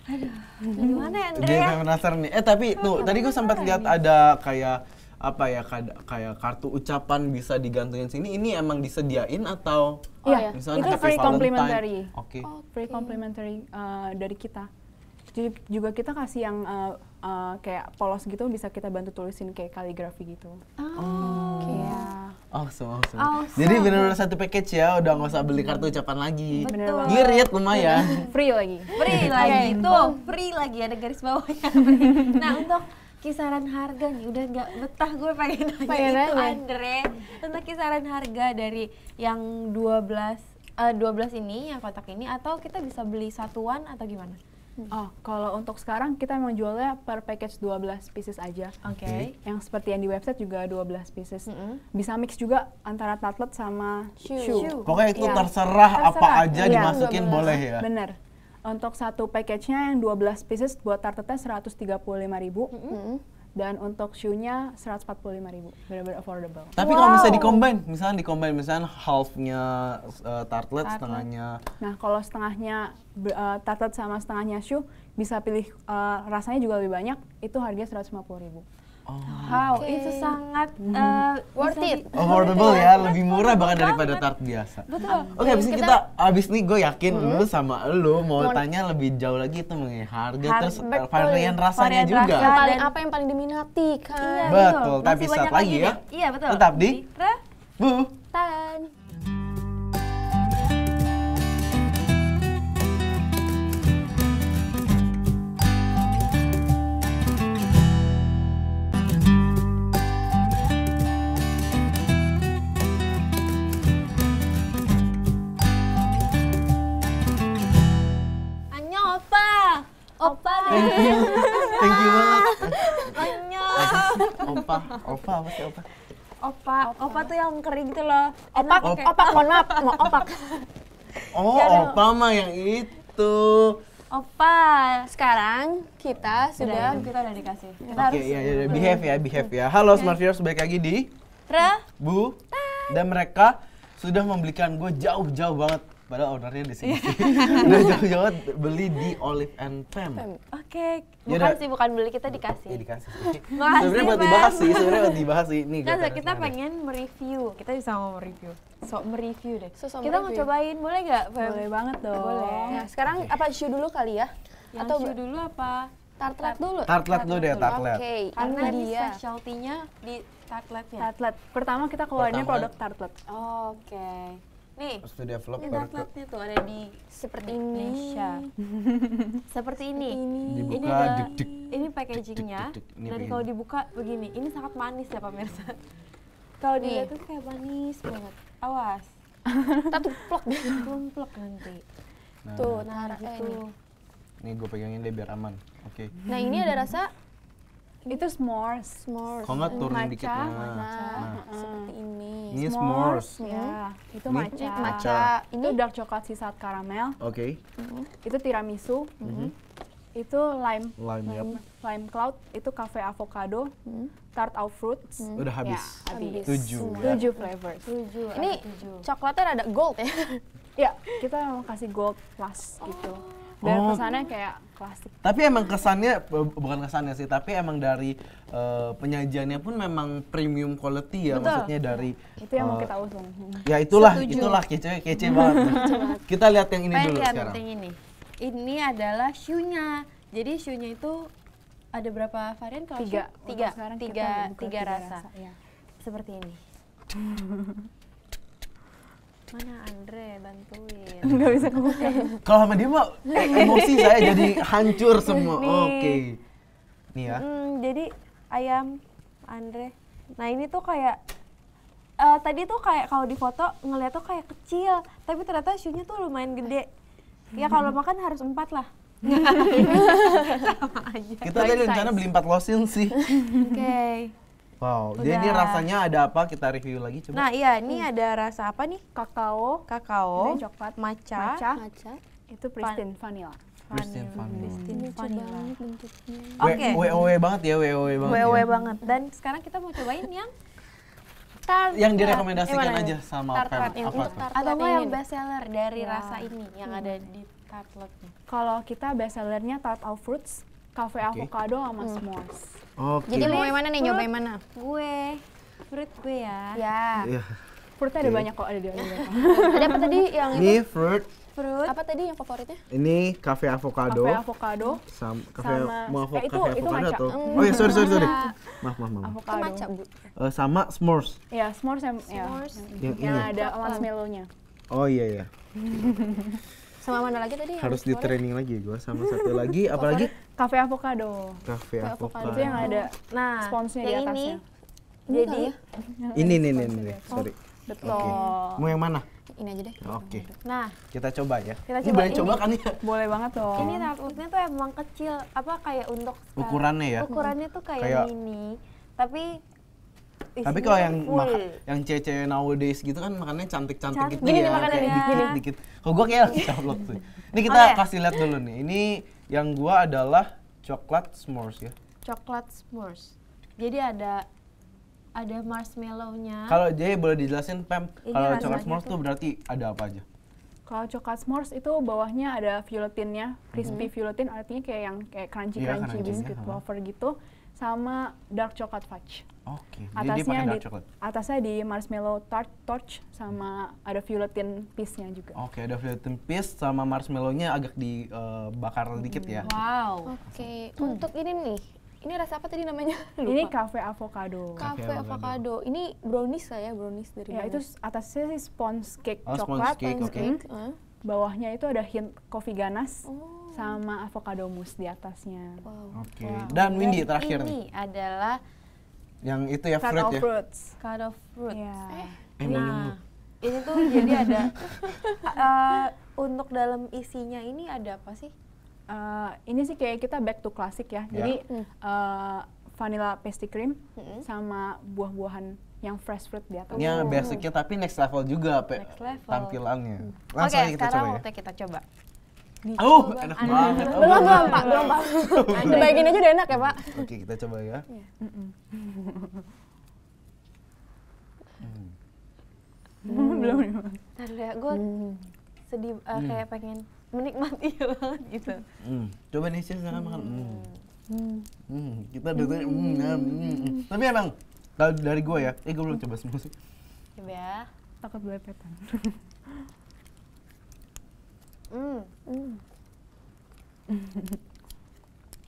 B: Aduh, gimana ya Andre?
A: Dia penasaran nih. Tapi tuh tadi gue sempat lihat ada kayak apa ya, kayak kartu ucapan bisa digantungin sini. Ini emang disediain atau
D: Iya,
A: misalnya
D: itu
A: Happy
D: free
A: Valentine?
D: complimentary.
A: Oke.
D: Free complimentary dari kita. Jadi juga kita kasih yang kayak polos gitu, bisa kita bantu tulisin kayak kaligrafi gitu. Iya.
A: Awesome. Jadi benar-benar satu package ya, udah nggak usah beli kartu ucapan lagi.
D: Bener banget.
A: Ngirit lumayan.
D: Free lagi.
B: Free lagi tuh, free lagi ada garis bawahnya. Free. Nah, untuk kisaran harga nih udah nggak betah gue pengen nanya
C: Pengen
B: itu
C: nanya.
B: Andre. Untuk kisaran harga dari yang 12 ini yang kotak ini, atau kita bisa beli satuan atau gimana?
D: Oh, kalau untuk sekarang kita memang jualnya per package 12 pieces aja.
B: Oke.
D: Yang seperti yang di website juga 12 pieces. Bisa mix juga antara tartlet sama shoe.
A: Pokoknya itu
D: Iya.
A: terserah apa
B: Terserah.
A: aja
D: Iya,
A: dimasukin boleh ya.
D: Bener. Untuk satu package-nya yang 12 pieces buat tartletnya 135.000. Dan untuk shoe-nya 145.000, benar-benar affordable.
A: Tapi kalau misalnya di-combine, misalnya half-nya tartlet, setengahnya.
D: Nah, kalau setengahnya tartlet sama setengahnya shoe, bisa pilih rasanya juga lebih banyak, itu harganya 150.000.
B: Wow, itu sangat
C: Worth it.
A: Affordable ya, lebih murah bahkan daripada tart biasa.
B: Betul.
A: Oke, abis ini gue yakin lu sama lu mau tanya lebih jauh lagi itu mengenai harga, terus varian rasanya juga.
C: Yang paling apa yang paling diminati kan?
A: Betul, tapi
B: Masih
A: saat
B: banyak
A: lagi ya.
B: deh. Iya, betul.
A: Tetap di Bu.
C: Tan.
B: Opa
A: Thank you banget.
B: Annyeong.
A: Opa apa sih opa?
B: Opa tuh yang kering gitu loh.
C: Opak, mohon maaf, mau opak.
A: Oh, opa mah yang itu.
B: Opa.
C: Sekarang kita sudah
B: Kita udah dikasih.
A: Oke, ya, behave ya. Halo Smart Viewers, balik lagi di Bu. Dan mereka sudah membelikan gue jauh-jauh banget. Padahal ownernya di sini. Udah jauh-jauh banget beli di Olive and Pam.
B: Oke,
A: Yaudah.
B: bukan beli, kita dikasih.
A: Ya dikasih.
B: Makasih,
A: Sebenarnya buat
B: Pam.
A: dibahas sih. Nih,
B: Nah,
A: gua
B: kita
A: taruh.
B: pengen mereview. Kita bisa mau mereview. Mereview deh.
C: So-so
B: Kita mau
C: mereview.
B: cobain, boleh nggak? Fem?
D: Boleh banget dong.
B: Boleh.
C: Nah, sekarang apa shoe dulu kali ya?
B: Yang
C: Atau
B: shoe dulu apa?
C: tartlet dulu?
A: Tartlet dulu deh, tartlet.
C: Oke,
B: Karena
C: ini
B: ini
C: dia.
B: specialty-nya di tartletnya.
D: Tartlet. Pertama kita keluarinnya
A: Pertama.
D: produk tartlet.
B: Oke. Nih,
A: Terus to develop
B: ini
A: baru
B: tartletnya tuh ada di
C: Seperti
B: Indonesia. Seperti ini.
A: Dibuka,
B: Ini ada,
A: dik-dik.
B: ini packagingnya.
A: Dik-dik. Ini
B: Dan
A: begini.
B: kalau dibuka begini, ini sangat manis ya pemirsa. Kalau
C: Nih.
B: dilihat tuh kayak manis banget. Awas,
C: Kita plok deh.
B: plek nanti.
C: Tuh,
B: Nah,
C: nah
B: gitu.
C: ini.
A: Nih gue pegangin deh biar aman. Oke.
C: Nah, ini ada rasa
D: Itu s'mores.
C: s'mores.
A: Kalau nggak turunin dikit.
D: Matcha.
C: Nah, seperti ini.
A: Ini s'mores.
D: Ya, itu
A: Ini
D: matcha.
C: Matcha.
D: Itu dark coklat sisat karamel.
A: Oke.
D: Itu tiramisu. Itu lime.
A: Lime, yap.
D: Lime cloud. Itu cafe avocado. Tart au fruits.
A: Udah habis.
D: Ya, habis.
A: 7 ya.
D: 7 flavors.
C: Ini coklatnya ada gold ya.
D: Ya, kita mau kasih gold plus gitu. Dan
A: Oh.
D: kesannya kayak klasik.
A: Tapi emang kesannya, bukan kesannya sih, tapi emang dari penyajiannya pun memang premium quality ya.
B: Betul.
A: Maksudnya dari
D: Itu yang mau kita usung.
A: ya itulah,
B: Setuju.
A: itulah kece banget. Kita lihat yang ini
B: Pengen
A: dulu
B: lihat
A: sekarang.
B: yang ini. Ini adalah shoe-nya. Jadi shoe-nya itu ada berapa varian kalau
D: Tiga.
B: shoe?
D: Untuk sekarang kita buka
B: tiga rasa.
D: ya.
B: Seperti ini. Mana Andre, bantuin.
D: Nggak bisa kebuka.
A: Kalau sama dia mah emosi saya jadi hancur semua.
B: Nih.
A: Oke. Nih ya.
B: Jadi ayam Andre. Nah ini tuh kayak tadi tuh kayak kalau di foto ngeliat tuh kayak kecil, tapi ternyata shoe-nya tuh lumayan gede. Ya kalau makan harus 4 lah. Sama aja.
A: Kita tadi rencana beli 4 losin sih.
B: Oke.
A: Wow. Jadi ini
B: Udah.
A: rasanya ada apa? Kita review lagi coba.
B: Nah iya, ini ada rasa apa nih?
D: Kakao,
B: Kakao,
D: ini coklat,
B: matcha,
C: Matcha.
D: itu pristine vanilla.
A: Pristine vanilla.
B: Pristine vanilla.
C: Bentuknya.
B: Oke.
A: WOW banget ya, WOW banget.
B: WW
A: ya.
B: banget. Dan sekarang kita mau cobain yang
A: Yang direkomendasikan
B: Yang mana
A: aja
B: nih?
A: sama
C: Tartlet.
A: Pam.
C: Yang
A: Apa
C: untuk
A: tuh?
C: tartlet
B: atau enggak yang
C: ini.
B: best seller dari rasa ini yang ada di tartletnya.
D: Kalau kita best sellernya tart au fruits, cafe avocado sama s'mores.
A: Oke.
C: Jadi mau yang mana nih? Nyobain mana?
B: Gue, fruit gue ya.
C: Ya.
A: Iya.
D: Fruitnya ada banyak kok ada di Olive.
C: Ada apa tadi yang itu?
A: Ini fruit,
B: Fruit.
C: Apa tadi yang favoritnya?
A: ini cafe avocado.
D: Cafe avocado,
A: Cafe
D: Sama-
A: cafe
D: itu
A: avocado
D: matcha.
A: atau oh ya sorry. Maaf.
C: Itu
D: avocado.
C: matcha, Bu.
A: Sama s'mores.
D: Ya, s'mores yang ya,
C: S'mores.
A: Yang
D: yang
A: ini.
D: ada marshmallow-nya.
A: Oh iya.
C: Sama mana lagi tadi? yang
A: Harus di
C: s'mores?
A: training lagi gua sama satu lagi apa lagi?
D: Cafe avocado.
A: Cafe avocado.
D: Itu yang ada
B: Nah,
D: sponsnya di
B: yang
D: atasnya.
C: Ini
B: Jadi
C: kali ya?
A: Ini sorry.
D: Betul.
A: Oke. Mau yang mana?
C: Ini aja deh.
A: Oke.
B: nah,
A: Kita coba ya.
B: Kita
A: Ini
B: coba.
A: boleh coba kan ya?
D: Boleh banget dong.
B: ini tartletnya tuh emang kecil, apa kayak untuk
A: Ukurannya ya?
B: Ukurannya tuh kayak
A: Kayak-
B: mini, tapi
A: Tapi
B: isinya
A: kalau yang
B: full.
A: yang cewek nowadays gitu kan makannya cantik-cantik
B: Cantik.
A: gitu
B: Gini
A: ya.
B: nih makannya
A: kayak
B: nih,
A: dikit-dikit. Kalau gua kayak caplok tuh. Ini kita
B: Oke.
A: kasih lihat dulu nih. Ini yang gua adalah coklat s'mores ya.
B: Coklat s'mores. Jadi ada marshmallow-nya.
A: Kalau jadi boleh dijelasin Pam,
B: Ini
A: kalau
B: rasanya
A: coklat s'mores
B: tuh-
A: tuh berarti ada apa aja?
D: Kalau coklat s'mores itu bawahnya ada violetinnya, crispy violetin artinya kayak yang kayak crunchy
A: Iya,
D: crunchy
A: crunchy-nya,
D: biscuit
A: ha.
D: wafer gitu, sama dark chocolate fudge.
A: Oke, jadi dia pakai dark coklat.
D: Atasnya di marshmallow torch sama ada violetin piece-nya juga.
A: Oke, ada violetin piece sama marshmallow-nya agak dibakar dikit ya.
B: Wow.
C: Oke, untuk ini nih, ini rasa apa tadi namanya?
D: Ini
C: Lupa.
D: cafe avocado.
A: Cafe
C: Cafe
A: avocado.
C: avocado. Ini brownies lah ya, brownies dari
D: Ya
C: mana?
D: itu atasnya sih sponge cake
A: Oh, sponge
D: coklat,
A: cake, oke.
D: bawahnya itu ada hint coffee ganas
C: Oh.
D: sama avocado mousse di atasnya.
C: Wow.
A: Oke. Dan Windy terakhir
B: ini
A: nih.
B: adalah
A: Yang itu ya
D: Cut
A: fruit
D: of
A: ya.
D: fruits.
B: cut of fruit.
D: Iya.
B: Nah, ini tuh jadi ada untuk dalam isinya ini ada apa sih?
D: Ini sih kayak kita back to classic ya.
A: Ya.
D: Jadi vanilla pastry cream sama buah-buahan yang fresh fruit di atas.
A: Ini yang basicnya tapi next level juga
B: Next level.
A: tampilannya.
B: Oke,
A: Langsung aja kita
B: sekarang
A: coba ya.
B: waktunya kita coba.
A: Enak banget. Oh,
C: Belum Pak, belum Pak. Dibagiin aja udah enak ya Pak.
A: Oke, kita coba ya.
D: Belum.
B: Ntar dulu ya, gue sedih kayak pengen menikmati banget gitu.
A: Coba nih sih sekarang makan. Kita dulu Tapi emang kalau dari gue ya, gue belum coba semua sih.
B: Coba ya.
D: Takut belepetan.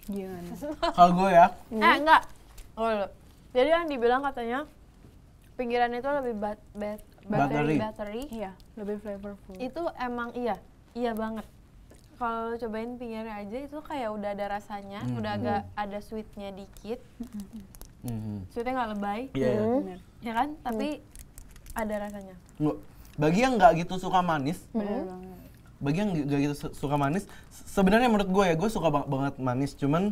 D: Gimana?
A: Kalau gue ya,
B: Enggak. Oh, dulu. Jadi yang dibilang katanya pinggirannya itu lebih
A: Buttery.
B: buttery.
D: Iya, lebih flavorful.
B: Itu emang iya banget. Kalau cobain pinggirnya aja itu kayak udah ada rasanya, udah agak ada sweetnya dikit. Sweetnya nggak lebay,
A: iya ya.
D: Bener.
B: ya kan? Tapi ada rasanya.
A: Bagi yang nggak gitu suka manis,
D: Bener banget.
A: bagi yang nggak gitu suka manis, sebenarnya menurut gue ya, gue suka banget manis, cuman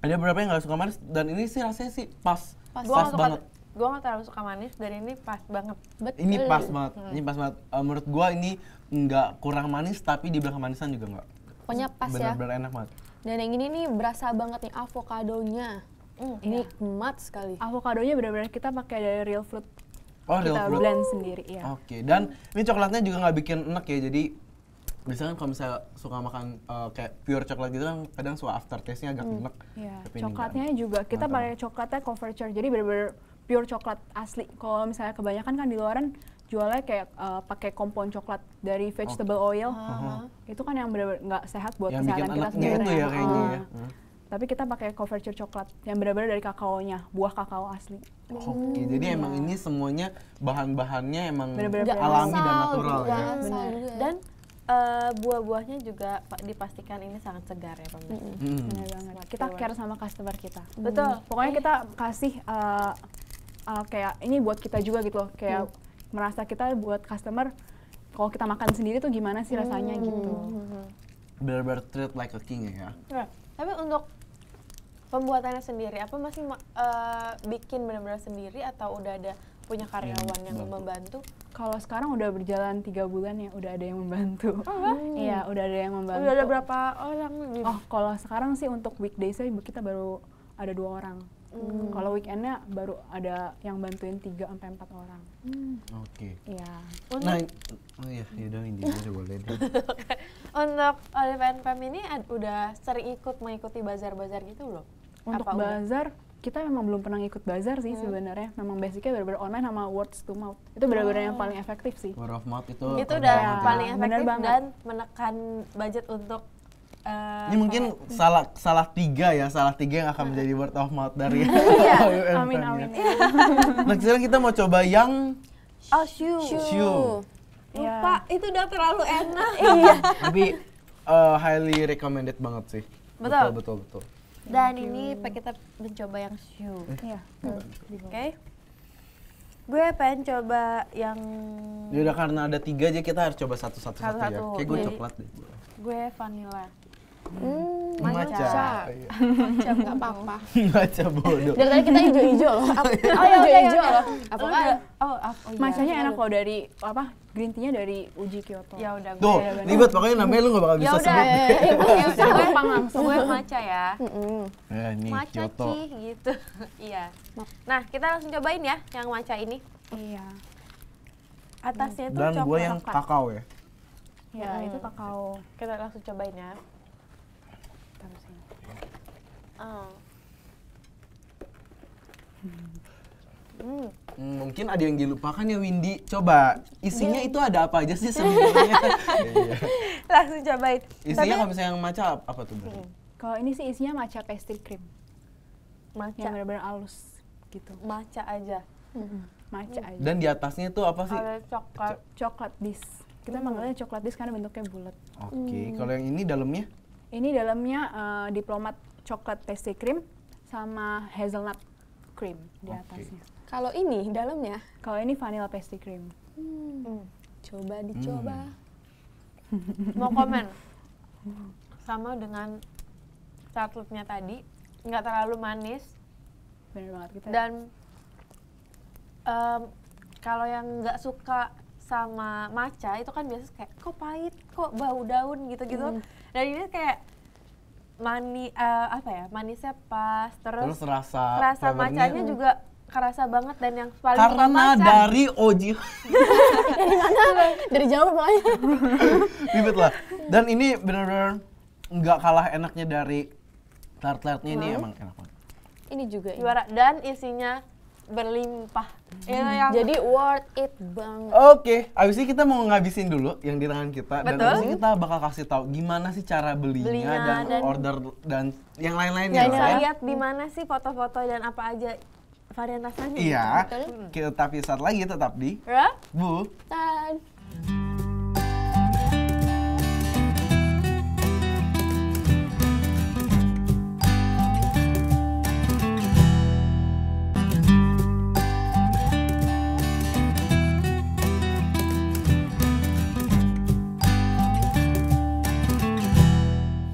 A: ada beberapa yang nggak suka manis dan ini sih rasanya sih pas banget.
B: Gue nggak terlalu suka manis dan ini pas banget.
A: Ini pas banget, ini pas banget. Menurut gue ini nggak kurang manis tapi di belakang manisan juga nggak.
C: Pokoknya pas ya.
A: Benar-benar enak banget.
C: Dan yang ini nih berasa banget nih avokadonya. Ini nikmat sekali.
D: Avokadonya benar-benar kita pakai dari real fruit.
A: Oh, real
D: Kita
A: fruit.
D: blend sendiri ya.
A: Oke, dan ini coklatnya juga nggak bikin enak ya, jadi biasanya kan kalau misalnya suka makan kayak pure coklat gitu kan kadang suka aftertaste-nya agak enak.
D: Iya,
A: Tapi ini
D: coklatnya
A: nggak.
D: juga kita
A: Nggak
D: pakai coklatnya Couverture. Jadi benar-benar pure coklat asli. Kalau misalnya kebanyakan kan di luaran jualnya kayak pakai kompon coklat dari vegetable oil. Itu kan yang benar-benar nggak sehat buat
A: Yang bikin
D: kesehatan kita
A: enaknya
D: sendiri.
A: itu ya kayaknya ya.
D: Tapi kita pakai Couverture coklat yang benar-benar dari kakaonya, buah kakao asli.
A: Oke, jadi emang ini semuanya bahan-bahannya emang
D: Bener-bener
A: alami dan natural ya.
C: Asal juga.
B: Dan buah-buahnya juga dipastikan ini sangat segar ya pemirsa.
D: Benar banget. Kita care sama customer kita.
B: Betul.
D: Pokoknya kita kasih kayak ini buat kita juga gitu loh. Kayak merasa kita buat customer kalau kita makan sendiri tuh gimana sih rasanya gitu.
A: Bener-bener treat like a king ya.
B: Nah, tapi untuk pembuatannya sendiri apa masih bikin benar-benar sendiri atau udah ada punya karyawan yang membantu?
D: Kalau sekarang udah berjalan 3 bulan ya, udah ada yang membantu. Iya, udah ada yang membantu.
B: Udah ada berapa orang?
D: Oh, kalau sekarang sih untuk weekdays-nya kita baru ada 2 orang. Kalau weekendnya baru ada yang bantuin 3-4 orang.
A: Oke.
D: Iya.
A: Nah, oh iya, yaudah ini aja boleh deh.
B: Untuk Olive and Pam ini udah sering mengikuti bazar-bazar gitu loh?
D: Untuk
B: Apa udah?
D: bazar, kita memang belum pernah ikut bazar sih sebenarnya. Memang basicnya benar-benar online sama words to mouth. Itu benar-benar yang paling efektif sih.
A: Word of mouth itu
B: Itu
A: keren
B: udah
A: banget ya.
B: paling
D: Bener
B: efektif
D: banget.
B: dan menekan budget untuk
A: Ini mungkin salah tiga yang akan menjadi word of mouth dari
D: Amin, amin.
A: Nah, sekarang kita mau coba yang
B: Shu.
A: Shu.
D: Iya.
B: Pak, itu udah terlalu enak.
A: Tapi highly recommended banget sih.
B: Betul.
A: Betul.
B: Dan ini kita mencoba yang Shu.
D: Iya.
B: Oke. Gue pengen coba yang
A: Yaudah karena ada 3 aja kita harus coba satu-satu ya.
B: Satu-satu.
A: Kayak gue
B: Jadi-
A: coklat deh.
B: gue vanilla.
A: Matcha. Iya.
C: Nggak apa-apa.
A: Matcha bodoh.
C: Dari tadi kita hijau-hijau loh.
B: Oh ya udah
C: hijau
B: ya.
C: loh. Apa kan?
D: Matchanya enak loh dari apa? Green tea-nya dari Uji Kyoto.
B: Ya udah
A: Tuh, ribet pokoknya namanya lu gak bakal
B: Ya
A: bisa
B: udah,
A: sebut.
D: Gampang langsung.
B: gue matcha ya.
A: Nih,
B: Matcha
A: Kyoto.
B: Ci gitu. Iya. Nah, kita langsung cobain ya yang matcha ini.
D: Iya.
B: Atasnya itu
A: Dan gue
B: coklat.
A: yang kakao ya.
D: Ya, itu kakao.
B: Kita langsung cobain ya.
D: Taruh sini.
B: Oh.
A: Mungkin ada yang dilupakan ya Windy. Coba isinya itu ada apa aja sih sebenarnya? Iya.
B: Langsung cobain.
A: Isinya kalau misalnya yang matcha apa tuh berarti?
D: Kalau ini sih isinya matcha pastry cream
B: Matcha,
D: yang benar-benar halus gitu.
B: matcha aja.
D: Matcha aja.
A: Dan di atasnya tuh apa sih?
B: Ada coklat.
D: Coklat dis. Kita manggilnya coklat dis karena bentuknya bulat.
A: Oke, kalau yang ini dalamnya?
D: Ini dalamnya diplomat coklat pastry cream sama hazelnut cream di
A: Oke.
D: atasnya.
C: Kalau ini dalamnya,
D: Kalau ini vanilla pastry cream.
C: coba dicoba.
B: Mau komen? Sama dengan tartletnya tadi, nggak terlalu manis
D: Bener banget kita.
B: dan kalau yang nggak suka sama matcha itu kan biasa kayak kok pahit, kok bau daun gitu-gitu. Dan ini kayak manisnya pas, terus
A: rasa flavornya
B: matchanya juga kerasa banget dan yang paling suka
A: karena
B: matcha.
A: dari Oji
C: Dari jauh makanya.
A: ribet lah. Dan ini benar-benar nggak kalah enaknya dari tart-tartnya ini emang enak banget.
C: Ini juga ini.
B: Juara dan isinya berlimpah. Itu yang
C: Jadi worth it banget.
A: Oke, abis ini kita mau ngabisin dulu yang di tangan kita dan
B: Betul.
A: abis ini kita bakal kasih tahu gimana sih cara belinya dan order dan yang lain-lainnya
B: ya,
A: lah
B: bisa
A: ya.
B: lihat di mana sih foto-foto dan apa aja varian rasanya.
A: Iya,
C: Betul.
A: kita tapi saat lagi tetap di
B: Ya?
A: Bu.
C: Dan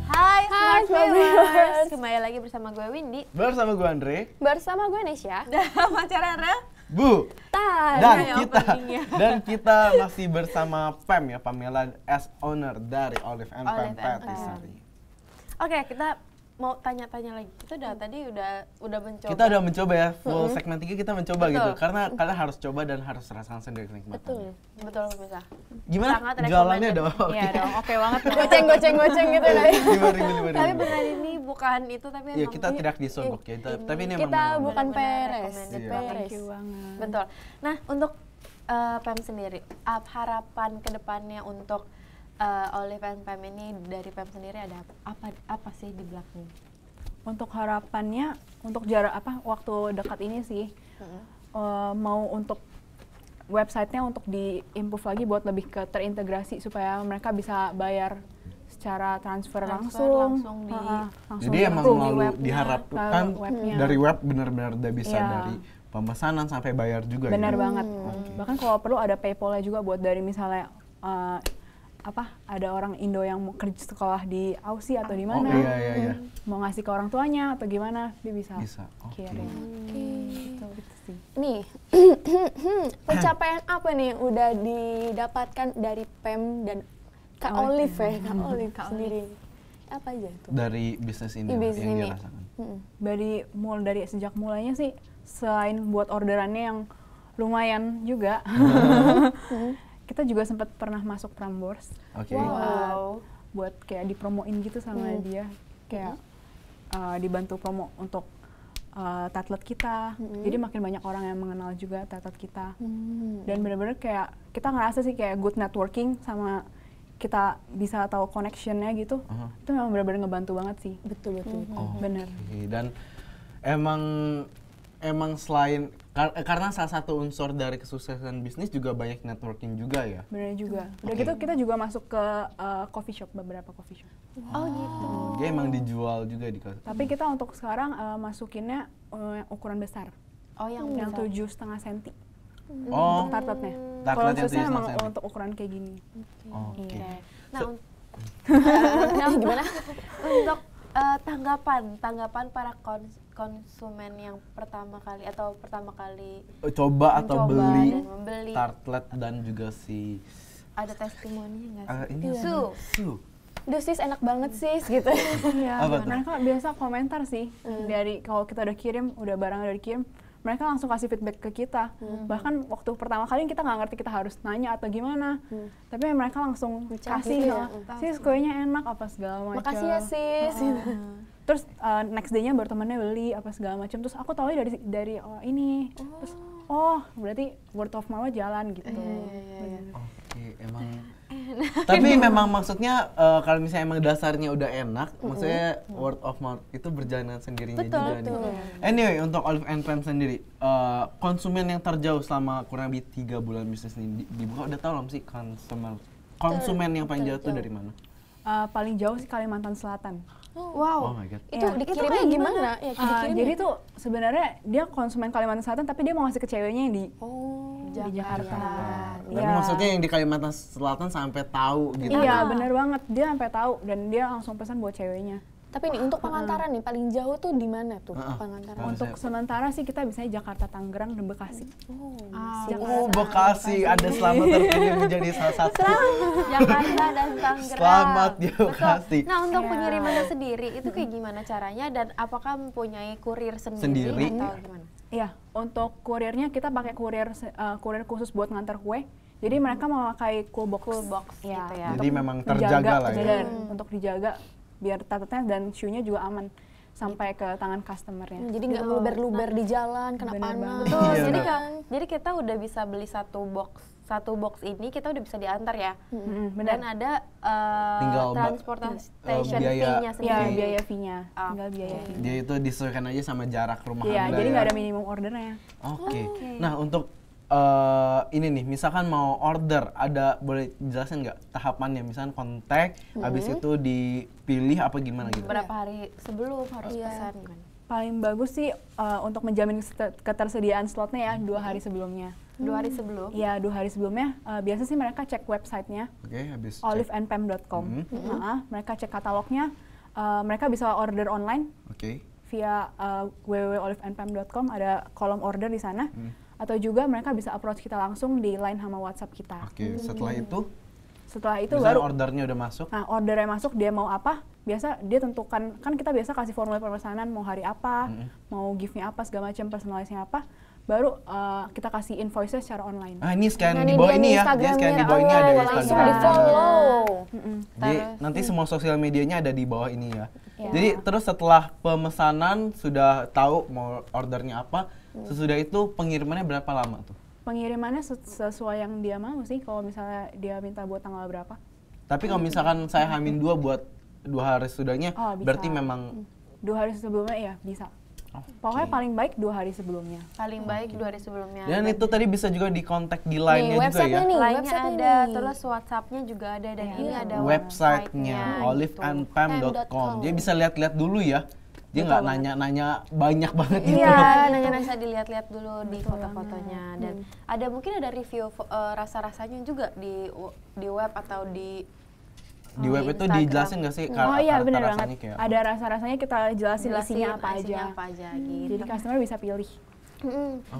B: Hai
C: Hai,
B: Smart
C: Smart
B: Viewers.
C: Viewers.
B: Kembali lagi bersama gue Windy.
A: Bersama gue Andre,
C: bersama gue Nesya.
B: Dan pacarnya
A: Bu.
C: Dan
A: Dan
B: ya,
A: kita
B: openingnya.
A: kita masih bersama Pam ya, Pamela as owner dari Olive and Pam
B: Olive and Pam.
A: Patisserie.
B: Oke, kita mau tanya-tanya lagi. Kita tadi udah mencoba.
A: Kita udah mencoba ya, full segmen 3 kita mencoba
B: Betul.
A: gitu. Karena kalian harus coba dan harus rasakan sendiri kenikmatannya.
B: Betul bisa.
A: Gimana?
B: Sangat
A: Jalannya
B: recommended.
A: dong. Oke.
D: Iya dong, oke banget.
C: goceng gitu kali.
A: Lima
B: Tapi
A: ribu.
B: benar ini bukan itu tapi
A: Iya,
B: emang
A: kita tidak disogok ya. Tapi ini emang
C: Kita
A: memang-
C: bukan
B: benar-benar
C: peres.
B: recommended
A: Iya.
B: banget.
D: Thank you banget.
B: Betul. Nah, untuk Pam sendiri, harapan kedepannya untuk Olive and Pam ini dari Pam sendiri ada apa sih di belakang?
D: Untuk harapannya, untuk waktu dekat ini sih, mau untuk websitenya untuk di-improve lagi buat lebih ke terintegrasi supaya mereka bisa bayar secara transfer langsung
B: langsung di-
D: langsung
A: Jadi emang
D: di-approve.
A: selalu
B: webnya.
A: diharapkan
D: Lalu webnya.
A: dari web benar-benar udah bisa
D: Iya.
A: dari pemesanan sampai bayar juga
D: Benar
A: ya.
D: banget. Bahkan kalau perlu ada PayPal-nya juga buat dari misalnya ada orang Indo yang mau kerja sekolah di Aussie atau di
A: Oh
D: mana,
A: iya.
D: mau ngasih ke orang tuanya atau gimana, dia bisa.
A: Bisa. Oke.
D: kirim. Gitu sih.
C: Nih, pencapaian apa nih udah didapatkan dari Pam dan Kak Olive ya, Kak Olive sendiri. Apa aja tuh?
A: Dari bisnis ini
C: Di bisnis
A: yang
C: ini.
A: dirasakan.
D: Dari sejak mulainya sih, selain buat orderannya yang lumayan juga, kita juga sempat pernah masuk Prambors
A: Oke.
D: buat kayak dipromoin gitu sama dia, kayak dibantu promo untuk tartlet kita. Jadi makin banyak orang yang mengenal juga tartlet kita. Dan benar-benar kayak kita ngerasa sih kayak good networking sama kita bisa tahu connectionnya gitu. Itu memang benar-benar ngebantu banget sih.
C: Betul.
A: Oh,
D: Bener.
A: oke. Dan emang selain karena salah satu unsur dari kesuksesan bisnis juga banyak networking juga ya.
D: Bener juga. Udah
A: Oke.
D: gitu kita juga masuk ke coffee shop, beberapa coffee shop.
B: Oh gitu.
A: Dia emang dijual juga di
D: Tapi kita untuk sekarang masukinnya ukuran besar,
B: Oh yang
D: yang
B: besar.
D: 7,5 cm
A: Oh,
D: untuk tartletnya.
A: tartlet
D: Kalau
A: yang
D: susnya
A: 7,5
D: emang
A: cm.
D: untuk ukuran kayak gini.
A: Oke.
B: Nah,
A: So-
C: Gimana?
B: untuk tanggapan para konsumen yang pertama kali
A: coba atau
B: mencoba
A: beli
B: dan membeli.
A: tartlet dan juga si
B: Ada testimoninya nggak sih?
A: ini Su.
C: Duh sis enak banget sis gitu.
D: Iya,
A: Apa tuh?
D: mereka biasa komentar sih dari kalau kita udah kirim, barang udah dikirim, mereka langsung kasih feedback ke kita. Bahkan waktu pertama kali kita nggak ngerti kita harus nanya atau gimana, tapi mereka langsung kasih, sis kuenya enak apa segala macam.
C: Makasih ya sis.
D: Terus next day-nya baru temennya beli apa segala macam. Terus aku tahu dari ini. Terus berarti word of mouth jalan gitu.
A: Oke, emang. Tapi memang maksudnya kalau misalnya emang dasarnya udah enak, maksudnya word of mouth itu berjalan sendirinya juga nih. Anyway, untuk Olive and Pam sendiri, konsumen yang terjauh selama kurang lebih 3 bulan bisnis ini dibuka, udah tahu belum sih konsumen yang paling jauh tuh dari mana?
D: Paling jauh sih Kalimantan Selatan.
A: Oh my god.
C: Itu dikirimnya gimana? Ya,
D: Jadi tuh sebenarnya dia konsumen Kalimantan Selatan, tapi dia mau ngasih ke ceweknya yang di Jakarta.
A: Tapi maksudnya yang di Kalimantan Selatan sampai tahu gitu.
D: Iya, bener banget. Dia sampai tahu dan dia langsung pesan buat ceweknya.
C: Tapi nih untuk pengantaran nih paling jauh tuh di mana tuh pengantaran?
D: Untuk sementara sih kita bisanya Jakarta, Tangerang, dan Bekasi.
A: Bekasi ada selamat terpilih menjadi salah satu.
B: Jakarta dan Tangerang.
A: Selamat ya
B: Betul.
A: Bekasi.
B: Nah, untuk pengirimannya sendiri itu kayak gimana caranya dan apakah mempunyai kurir sendiri atau gimana?
D: Iya, untuk kurirnya kita pakai kurir khusus buat ngantar kue. Jadi mereka memakai cool box
B: Ya.
D: gitu
A: Jadi memang terjaga lah ya.
D: Untuk dijaga biar tartetnya dan shoe-nya juga aman sampai ke tangan customernya.
C: Jadi nggak luber-luber di jalan, kena panas.
B: Betul.
A: Iya,
B: Jadi kita udah bisa beli satu box ini kita udah bisa diantar ya. Dan ada
A: Tinggal
B: transportation
A: biaya-
B: fee-nya
D: Iya,
B: sendiri.
D: biaya fee-nya. Tinggal biaya fee.
A: Dia itu disesuaikan aja sama jarak rumah
D: Iya,
A: Anda
D: jadi
A: ya.
D: nggak ada minimum ordernya.
A: Oke. Nah, untuk ini nih, misalkan mau order, boleh jelasin nggak tahapannya? Misalkan kontak, habis itu dipilih apa gimana gitu?
B: Berapa hari sebelum harus pesan gimana?
D: Paling bagus sih untuk menjamin ketersediaan slotnya ya 2 hari sebelumnya.
B: 2 hari sebelum?
D: Iya, 2 hari sebelumnya. Biasa sih mereka cek websitenya
A: Oke, habis cek.
D: oliveandpam.com. Mereka cek katalognya. Mereka bisa order online
A: Oke.
D: via www.oliveandpam.com, ada kolom order di sana. Atau juga mereka bisa approach kita langsung di line sama WhatsApp kita.
A: Oke, setelah itu
D: Misalnya
A: baru
D: baru
A: ordernya udah masuk.
D: Nah, ordernya masuk, dia mau apa? Biasa dia tentukan, kan kita biasa kasih formulir pemesanan mau hari apa, mau gift-nya apa, segala macam, personalize-nya apa. Baru kita kasih invoice-nya secara online.
A: Ini scan di bawah ini ya. Dia scan di bawah ini ada
C: langsung
A: Instagram.
C: di follow.
A: Jadi nanti semua sosial medianya ada di bawah ini ya. Jadi terus setelah pemesanan sudah tahu mau ordernya apa, sesudah itu pengirimannya berapa lama tuh?
D: Pengirimannya sesuai yang dia mau sih, kalau misalnya dia minta buat tanggal berapa.
A: Tapi kalau misalkan saya H-2 buat 2 hari sudahnya,
D: bisa.
A: berarti memang
D: 2 hari sebelumnya ya bisa. Pokoknya paling baik 2 hari sebelumnya.
B: Paling baik 2 hari sebelumnya.
A: dan itu tadi bisa juga dikontak di line-nya juga
C: website-nya
A: ya.
C: nih.
B: Lainnya
C: website
B: ada,
C: ini.
B: terus WhatsApp-nya juga ada dan ini ada
A: Website-nya
B: gitu.
A: oliveandpam.com. Dia bisa lihat-lihat dulu ya. Dia nggak nanya-nanya banyak banget gitu.
B: Iya, nanya bisa dilihat-lihat dulu di foto-fotonya dan ada mungkin ada review rasa-rasanya juga di web atau di
A: Web itu
B: Instagram.
A: dijelasin nggak sih
D: Oh iya, bener
A: rasanya
D: banget.
A: kayak
D: Ada rasa-rasanya kita jelasin isinya apa
B: isinya
D: aja.
B: apa aja gitu.
D: Jadi customer bisa pilih.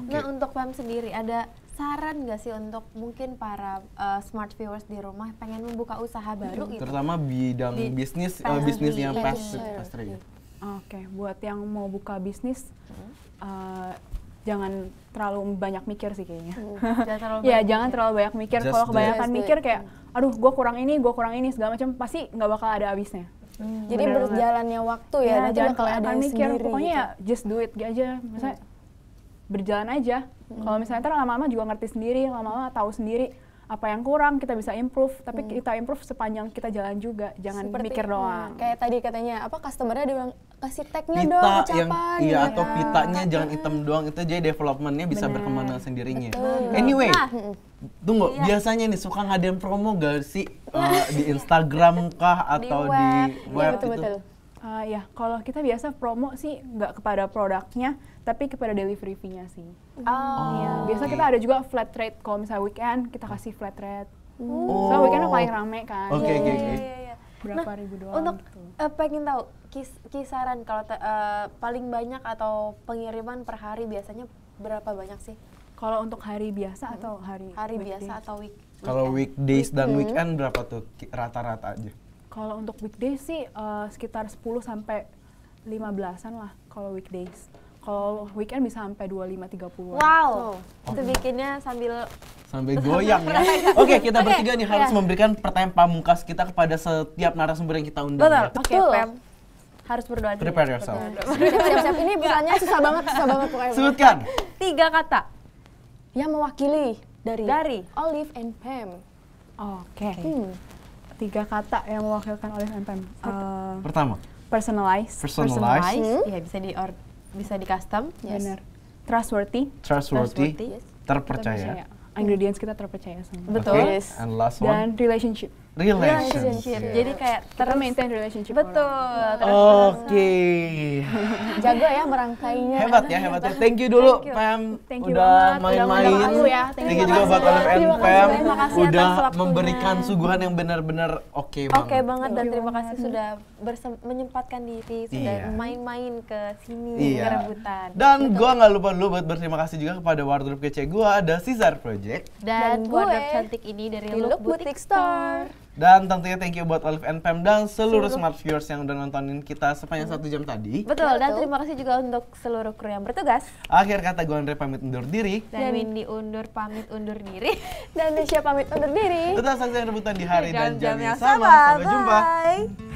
B: Nah, untuk Pam sendiri ada saran nggak sih untuk mungkin para smart viewers di rumah pengen membuka usaha baru gitu?
A: terutama bidang bisnis yang pastry.
D: Oke, buat yang mau buka bisnis, jangan terlalu banyak mikir sih kayaknya. Jangan terlalu banyak mikir. Kalau kebanyakan mikir kayak, aduh gue kurang ini segala macam, pasti nggak bakal ada habisnya.
C: Jadi berjalannya waktu ya, nanti
D: jangan
C: bakal ada
D: kebanyakan mikir.
C: sendiri.
D: Pokoknya ya just do it aja. Misalnya berjalan aja. Kalau misalnya ntar lama-lama juga ngerti sendiri, lama-lama tahu sendiri apa yang kurang, kita bisa improve, tapi kita improve sepanjang kita jalan juga, jangan mikir doang.
C: Kayak tadi katanya, customernya dia bilang, kasih tagnya
A: Pita
C: dong,
A: yang
C: ucapan.
A: atau pitanya jangan hitam doang, itu jadi developmentnya bisa berkembang dengan sendirinya.
C: Betul.
A: Anyway, tunggu, biasanya nih suka ngadain promo gak sih di Instagram kah atau di web gitu?
C: Betul.
D: Ya, kalau kita biasa promo sih nggak kepada produknya, tapi kepada delivery fee-nya sih. Iya, biasa kita ada juga flat rate. Kalau misalnya weekend kita kasih flat rate. Soalnya weekend paling rame kan.
A: Oke.
D: berapa ribu doang.
B: Untuk
D: gitu.
B: pengen tahu kisaran kalau paling banyak atau pengiriman per hari biasanya berapa banyak sih?
D: Kalau untuk hari biasa atau hari
B: Biasa
D: weekdays?
B: atau
A: Kalau weekdays dan weekend berapa tuh rata-rata aja?
D: Kalau untuk weekdays sih sekitar 10 sampai 15-an lah kalau weekdays. Kalau weekend bisa sampai 25-30-an.
B: Wow, itu bikinnya sambil
A: goyang ya. Oke, kita bertiga nih harus memberikan pertanyaan pamungkas kita kepada setiap narasumber yang kita undang.
B: betul.
A: Ya.
B: Oke, Pem. Harus berdoa dulu.
A: Prepare yourself.
C: Siap-siap, ini pesannya susah banget pokoknya.
A: Sebutkan.
B: 3 kata
C: Yang mewakili
B: dari
C: Olive and Pam.
D: Oke. 3 kata yang mewakilkan Olive and Pam.
A: Pertama,
D: Personalize.
A: personalize,
B: ya bisa di custom.
D: Bener. Trustworthy.
A: trustworthy,
B: Yes.
A: terpercaya.
D: Ingredients kita terpercaya semua.
B: Betul.
A: Oke, and last one,
D: Dan relationship.
A: relationship.
B: Jadi kayak
D: Kita maintain relationship.
B: betul.
A: Oke.
C: Jaga ya merangkainya.
A: Hebat ya. Thank you dulu,
B: Thank you.
A: Pam.
D: Thank you
A: Udah
D: banget.
A: main-main.
D: Udah ngundang aku ya.
A: Thank you juga buat Olive and
C: Terima kasih.
A: Pam.
C: Terima kasih
A: Udah
B: atas waktunya.
A: memberikan suguhan yang benar-benar oke banget.
B: Oke banget dan
D: Thank you
B: terima kasih
D: banget.
B: sudah menyempatkan diri, sudah
A: Iya.
B: main-main ke sini
A: Iya.
B: ke rebutan.
A: Dan gua nggak lupa dulu buat berterima kasih juga kepada wardrobe kece gua, ada Caesar Project.
B: Dan
C: Dan
B: wardrobe
C: gue
B: cantik ini dari
C: di
B: Look
C: Look
B: Boutique
C: Boutique
B: Store.
A: Dan tentunya thank you buat Olive and Pam dan seluruh smart viewers yang udah nontonin kita sepanjang 1 jam tadi.
B: Betul, dan
C: Betul.
B: terima kasih juga untuk seluruh kru yang bertugas.
A: Akhir kata gua Andre pamit undur diri.
B: Dan Windy pamit undur diri.
C: Dan Nesya pamit undur diri.
A: Tetap saksikan rebutan di hari dan jam
B: Jam-jam
A: yang
B: yang
A: sama.
B: sama.
A: Sampai jumpa.
B: Bye.